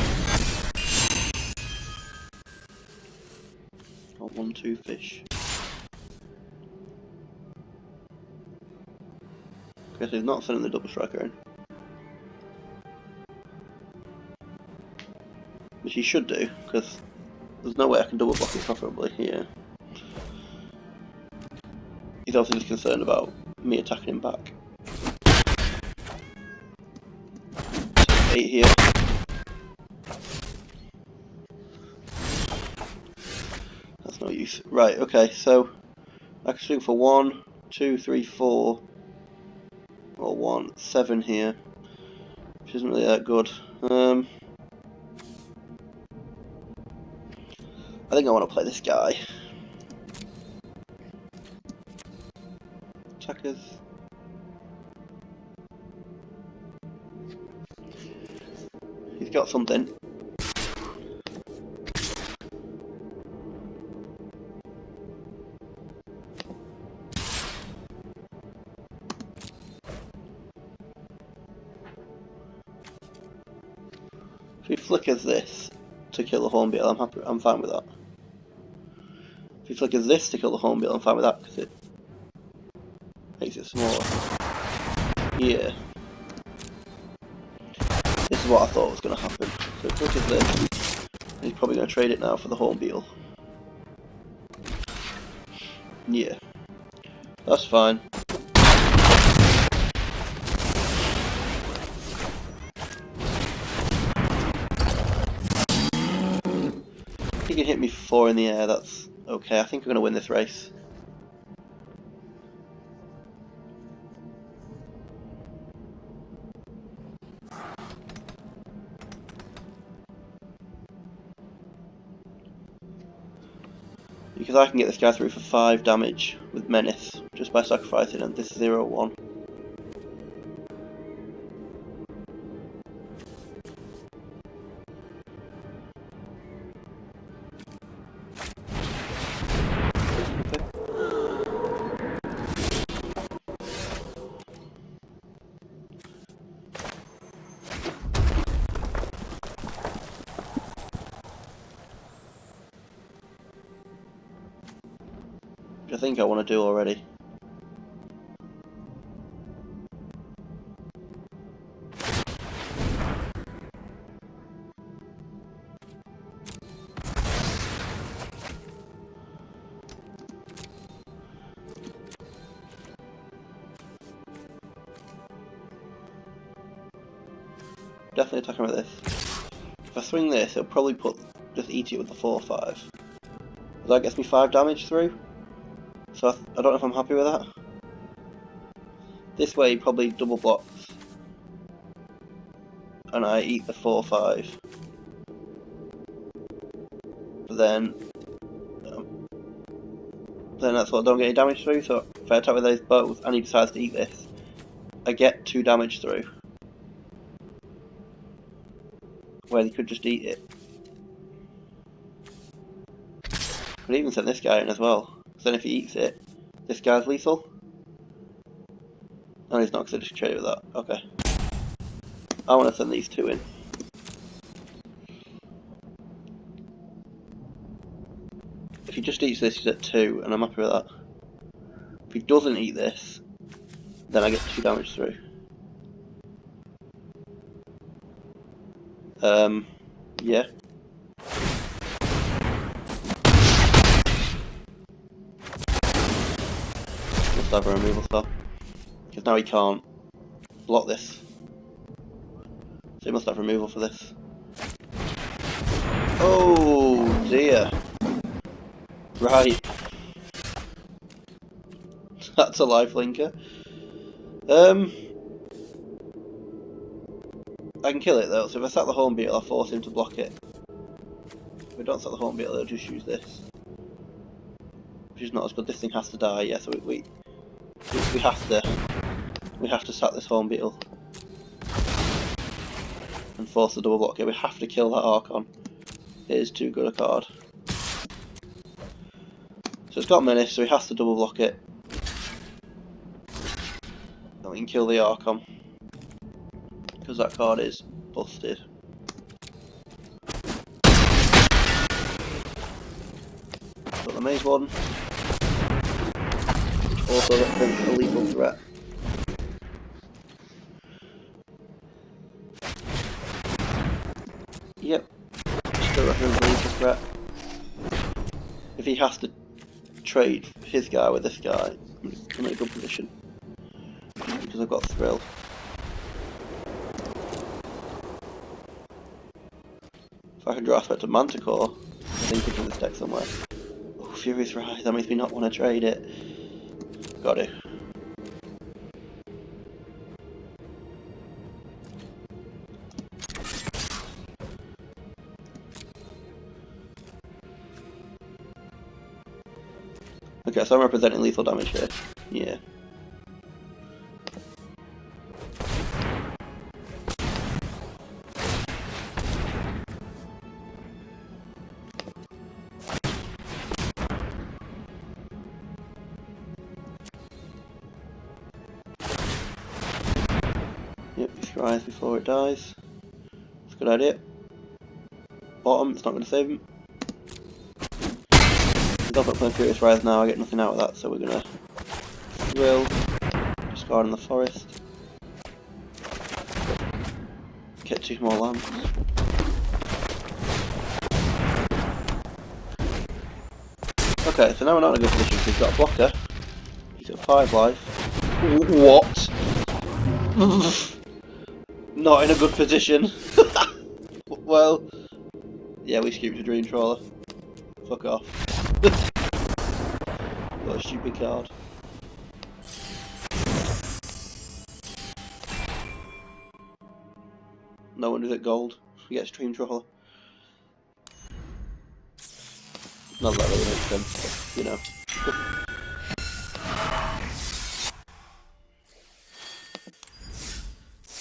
Got 1-2 fish. Guess he's not sending the double striker in. Which he should do, because There's no way I can double block it properly here. He's obviously just concerned about me attacking him back. 8 here. That's no use. Right, okay, so I can swing for 1, 2, 3, 4, or 1, 7 here, which isn't really that good. I think I want to play this guy. Attackers. He's got something. If he flickers this to kill the hornbeetle, I'm fine with that. If he flickers this to kill the hornbeetle, I'm fine with that because it makes it smaller. Yeah. This is what I thought was going to happen. So he flickers this, and he's probably going to trade it now for the hornbeetle. Yeah. That's fine. He can hit me 4 in the air, that's okay. I think I'm going to win this race. Because I can get this guy through for 5 damage with Menace just by sacrificing him. This is 0-1. Which I think I want to do already. Definitely attack him with this. If I swing this, it'll probably just eat it with the 4-5. That gets me 5 damage through. So I don't know if I'm happy with that. This way he probably double blocks. And I eat the 4-5. But then that's what I don't get any damage through, so if I attack with those both and he decides to eat this, I get 2 damage through. Where he could just eat it. But even send this guy in as well. So then if he eats it, this guy's lethal. Oh, he's not, because I just traded with that. Okay. I want to send these 2 in. If he just eats this, he's at 2, and I'm happy with that. If he doesn't eat this, then I get 2 damage through. Yeah. Must have a removal spell. Because now he can't block this. So he must have removal for this. Oh dear. Right. That's a lifelinker. I can kill it though, so if I set the hornbeetle, I'll force him to block it. If I don't set the hornbeetle, they'll just use this. Which is not as good. This thing has to die, yeah, so we have to sack this hornbeetle. And force the double block here. We have to kill that Archon. It is too good a card. So it's got Menace, so he has to double block it. And we can kill the Archon. Because that card is busted. Got the Maze Warden. Which also represents a lethal threat. Yep. Still represents a lethal threat. he has to trade his guy with this guy, I'm in a good position. Because I've got Thrill. If I can draw Aspect of Manticore, I think it's in this deck somewhere. Oh, Furious Rise, that makes me not want to trade it. Got to. Okay, so I'm representing lethal damage here. Yeah. Yep, rise before it dies. That's a good idea. Bottom, it's not going to save him. He's off at playing Furious Rise now, I get nothing out of that, so we're going to Thrill, discard in the forest. Get 2 more lands. Okay, so now we're not in a good position, he's got a blocker. He's got 5 life. What? Not in a good position. Well, yeah, we scooped a Dream Trawler. Fuck off. What a stupid card. No wonder that gold. He gets Dream Trawler. Not that really makes sense, but, you know.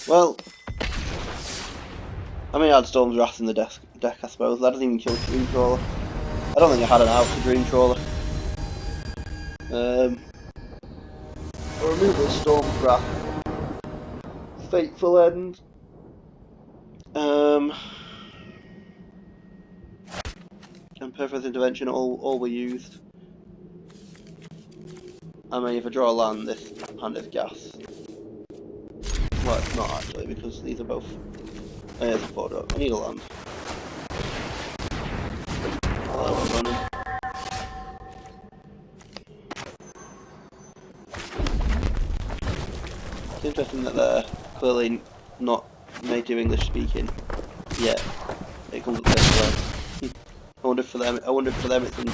Well, I mean, I had Storm's Wrath in the deck, I suppose. That doesn't even kill Dream Trawler. I don't think I had an out for Dream Trawler. I'll remove the Storm's Wrath. Fateful End. And Perfect Intervention all were used. I mean, if I draw a land, this hand is gas. Well, it's not actually, because these are both. Oh, yeah, it's a 4-drop. I need a land. It's interesting that they're clearly not native English speaking yet. It comes up this way. I wonder if for them it's in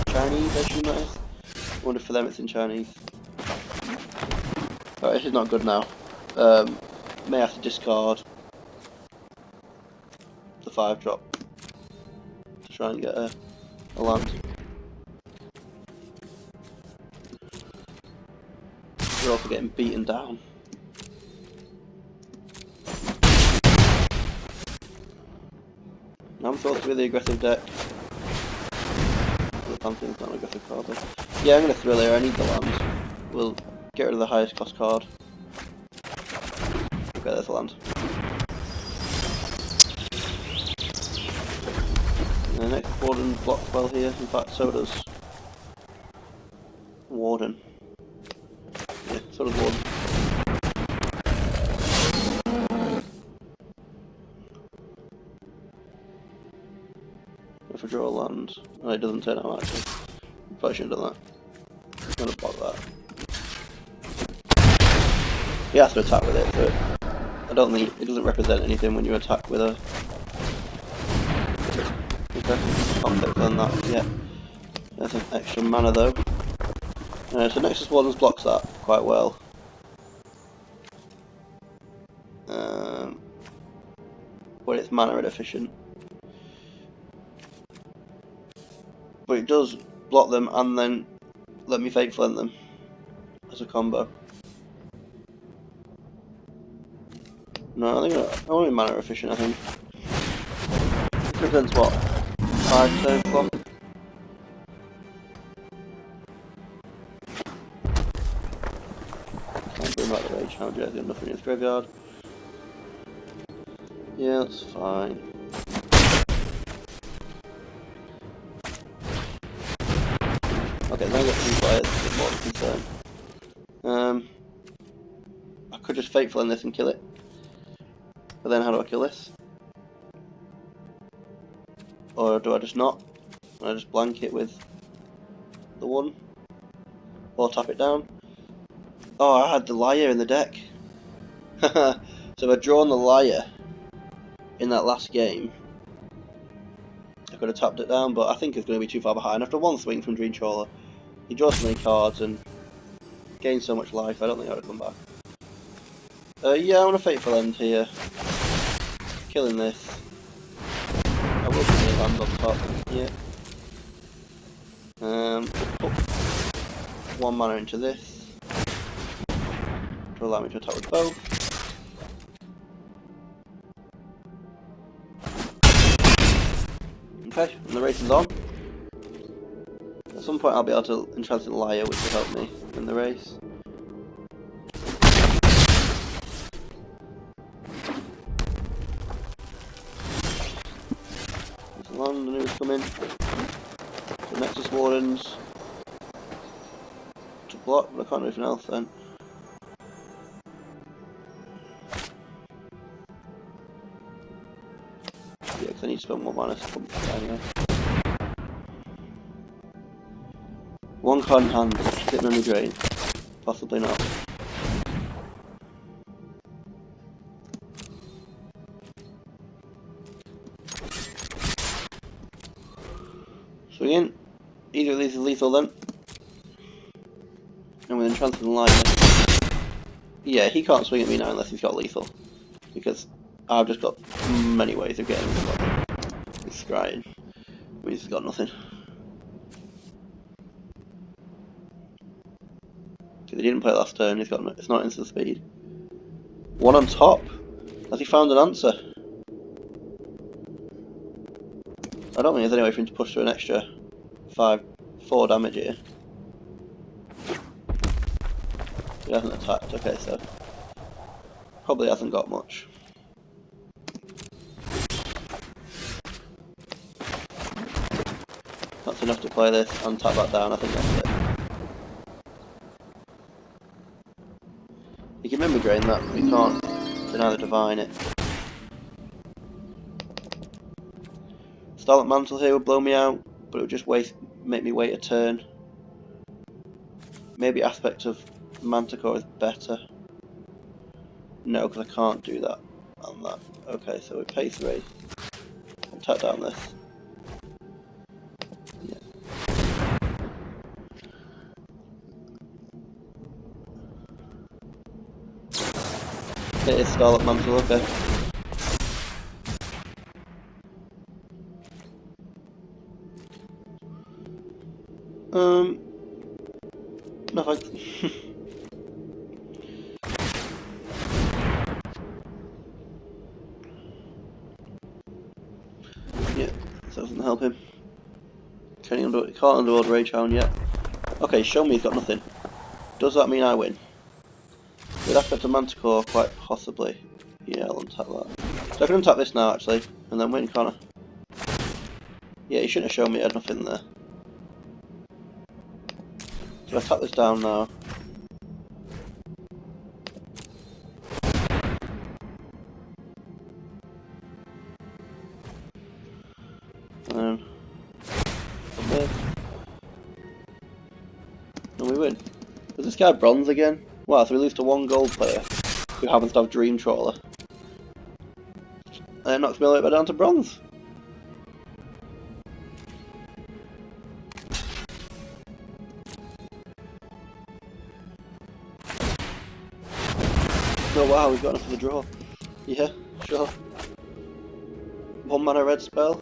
Chinese, I assume that is. I wonder if for them it's in Chinese. Alright, this is not good now. May have to discard the 5-drop to try and get a land. We're also getting beaten down. Now I'm supposed to be the aggressive deck. The Pantheon's not an aggressive card though. Yeah, I'm going to Thrill here, I need the land. We'll get rid of the highest cost card. Okay, there's a land. And the next Warden blocks well here, in fact so does Warden. Yeah, so does Warden. If I draw a land, oh, it doesn't turn out actually. Probably shouldn't have done that. I'm going to block that. He has to attack with it, but I don't think it doesn't represent anything when you attack with a. Okay, can't done that yet. There's an extra mana though. So Nexus Wardens blocks that quite well. But it's mana inefficient. But it does block them and then let me Fateful End them as a combo. No, I think I want it mana efficient, I think. It represents what? 5 turn clock? Can't bring back the Rage Hound yet, I've got nothing in his graveyard. Yeah, that's fine. Okay, now I've got 2 players, a bit more of a concern. I could just Fateful End this and kill it. But then how do I kill this? Or do I just not? And I just blank it with the 1. Or tap it down. Oh, I had the liar in the deck. So if I'd drawn the liar in that last game, I could have tapped it down, but I think it's going to be too far behind. After 1 swing from Dream Trawler, he draws so many cards and gains so much life, I don't think I would come back. Yeah, I want a Fateful End here. Killing this. I will put the land on top. Yeah. Put 1 mana into this to allow me to attack with both. Okay, and the race is on. At some point I'll be able to enchant the Liar, which will help me in the race. There's a land, and who's coming? The Nexus Wardens to block, but I can't do anything else then. Yeah, because I need to spend 1 mana to pump it anyway. 1 card in hand, hit memory drain. Possibly not. Swing in. Either of these is lethal then. And with Enchanted Lightning. Yeah, he can't swing at me now unless he's got lethal. Because I've just got many ways of getting him. He's scrying. Means he's got nothing. See, they didn't play last turn, he's got no, it's not instant speed. 1 on top? Has he found an answer? I don't think there's any way for him to push through an extra 4 damage here. He hasn't attacked, okay, so probably hasn't got much. That's enough to play this and tap that down, I think that's it. You can memory drain that, but you can't deny the divine it. Starlight Mantle here would blow me out, but it would just make me wait a turn. Maybe Aspect of Manticore is better. No, because I can't do that on that. Okay, so we pay 3. I'll tap down this. Yeah. It is Starlight Mantle, okay. No thanks. Yeah, that doesn't help him. Can't Underworld Ragehound yet. Okay, show me he's got nothing. Does that mean I win? With Aspect of Manticore, quite possibly. Yeah, I'll untap that. So I can untap this now actually, and then win, can't I? Yeah, he shouldn't have shown me he had nothing there. So I tap this down now. And we win. Is this guy bronze again? Wow, so we lose to 1 gold player who happens to have Dream Trawler. And it knocks me all the way back down to bronze. Oh wow, we've got enough for the draw. Yeah, sure. 1 mana red spell.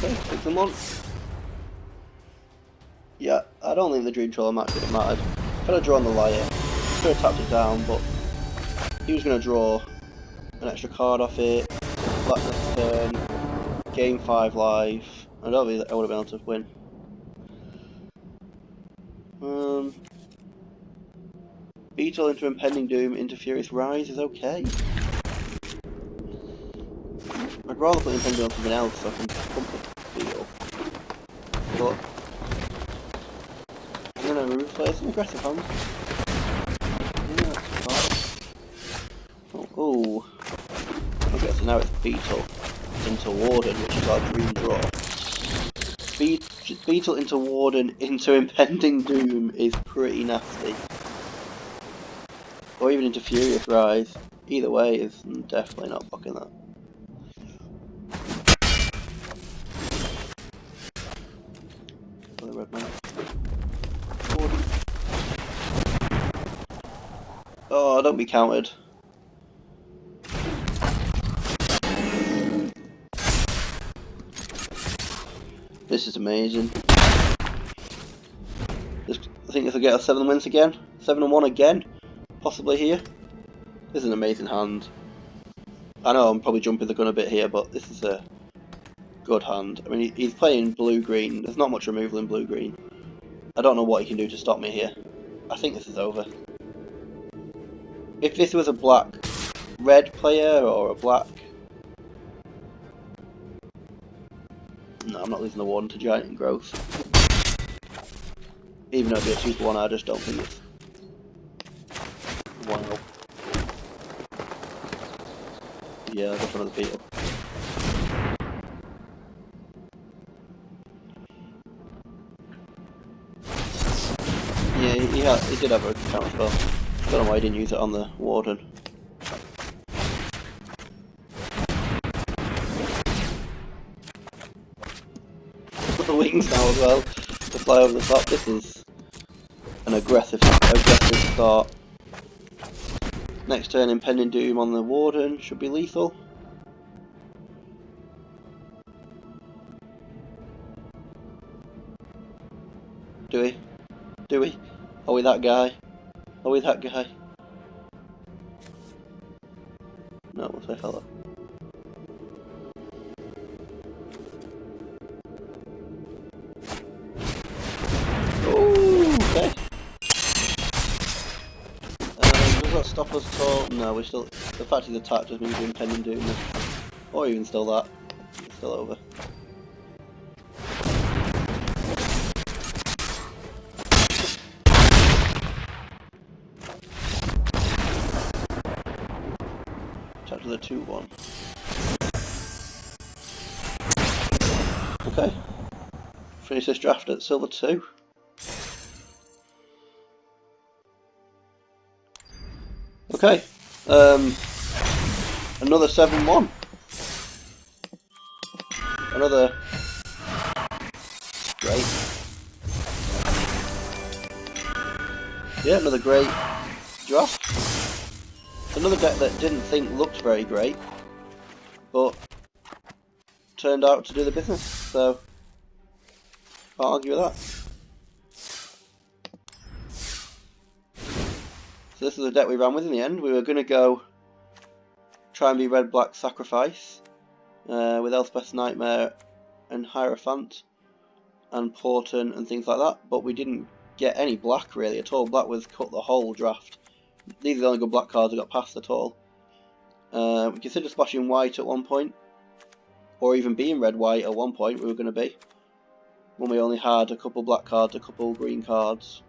Okay, take them on. Yeah, I don't think the Dream Trawler match would have mattered. Could have drawn the Liar, could have tapped it down, but he was going to draw an extra card off it, black next turn, gain 5 life, I don't think I would have been able to win. Beetle into Impending Doom into Furious Rise is okay. I'd rather put Impending on something else so I can pump the Beetle. But I'm gonna replay some aggressive hands. Yeah, that's fine. Oh. Okay, so now it's Beetle into Warden, which is our dream draw. Beetle into Warden into Impending Doom is pretty nasty. Or even into Furious Rise. Either way is definitely not blocking that. The red man. Warden. Oh, don't be countered. This is amazing. I think this will get us 7 wins again. 7-1 again. Possibly here. This is an amazing hand. I know I'm probably jumping the gun a bit here, but this is a good hand. I mean, he's playing blue-green. There's not much removal in blue-green. I don't know what he can do to stop me here. I think this is over. If this was a black-red player or a black... No, I'm not losing the Warden to Giant and Growth. Even though it'd be a 2-for-1, I just don't think it's... Wow. Yeah, that's one of the Beetle. Yeah, he did have a counter spell. I don't know why he didn't use it on the Warden. The wings now as well to fly over the top. This is an aggressive start. Next turn, Impending Doom on the Warden should be lethal. Do we? Do we? Are we that guy? Are we that guy? No, we'll say hello. Oh, okay. Does that stop us at all? No, we're still... The fact he's attacked doesn't mean we're Impending Doom. Or even still that. It's still over. Attack to the 2-1. Okay. Finish this draft at silver 2. Okay. Another 7-1. Another great. Yeah, another great draft. Another deck that didn't think looked very great, but turned out to do the business, so can't argue with that. So this is the deck we ran with in the end. We were going to go try and be red-black Sacrifice with Elspeth's Nightmare and Hierophant and Portent and things like that, but we didn't get any black really at all. Black was cut the whole draft. These are the only good black cards that got passed at all. We considered splashing white at one point, or even being red-white at one point we were going to be, when we only had a couple black cards, a couple green cards.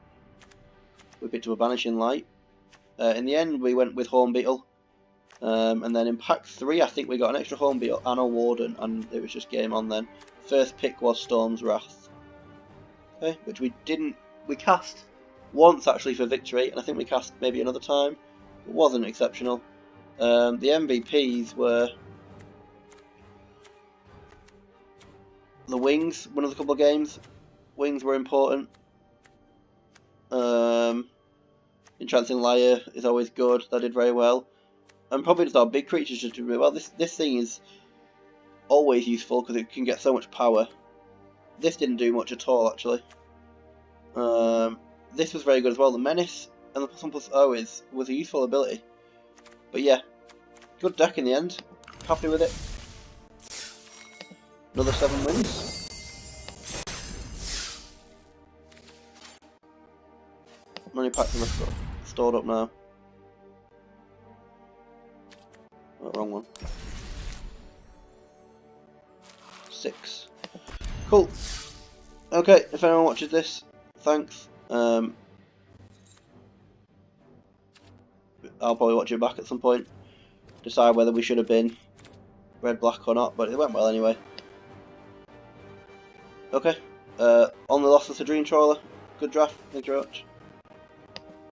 We picked up a Banishing Light. In the end we went with Horn Beetle, and then in pack 3 I think we got an extra Horn Beetle and a Warden, and it was just game on then. First pick was Storm's Wrath, okay, which we cast once actually for victory, and I think we cast maybe another time. It wasn't exceptional. The MVPs were the Wings, one of the couple of games. Wings were important. Entrancing Liar is always good, that did very well. And probably just our big creatures just did really well. This thing is always useful because it can get so much power. This didn't do much at all actually. This was very good as well. The Menace and the +1/+0 was a useful ability. But yeah, good deck in the end. Happy with it. Another 7 wins. How many packs have I got stored up now? Oh, wrong one. 6. Cool. Okay, if anyone watches this, thanks. I'll probably watch it back at some point. Decide whether we should have been red black or not, but it went well anyway. Okay. On the loss of the Dream Trawler. Good draft. Thank you very much.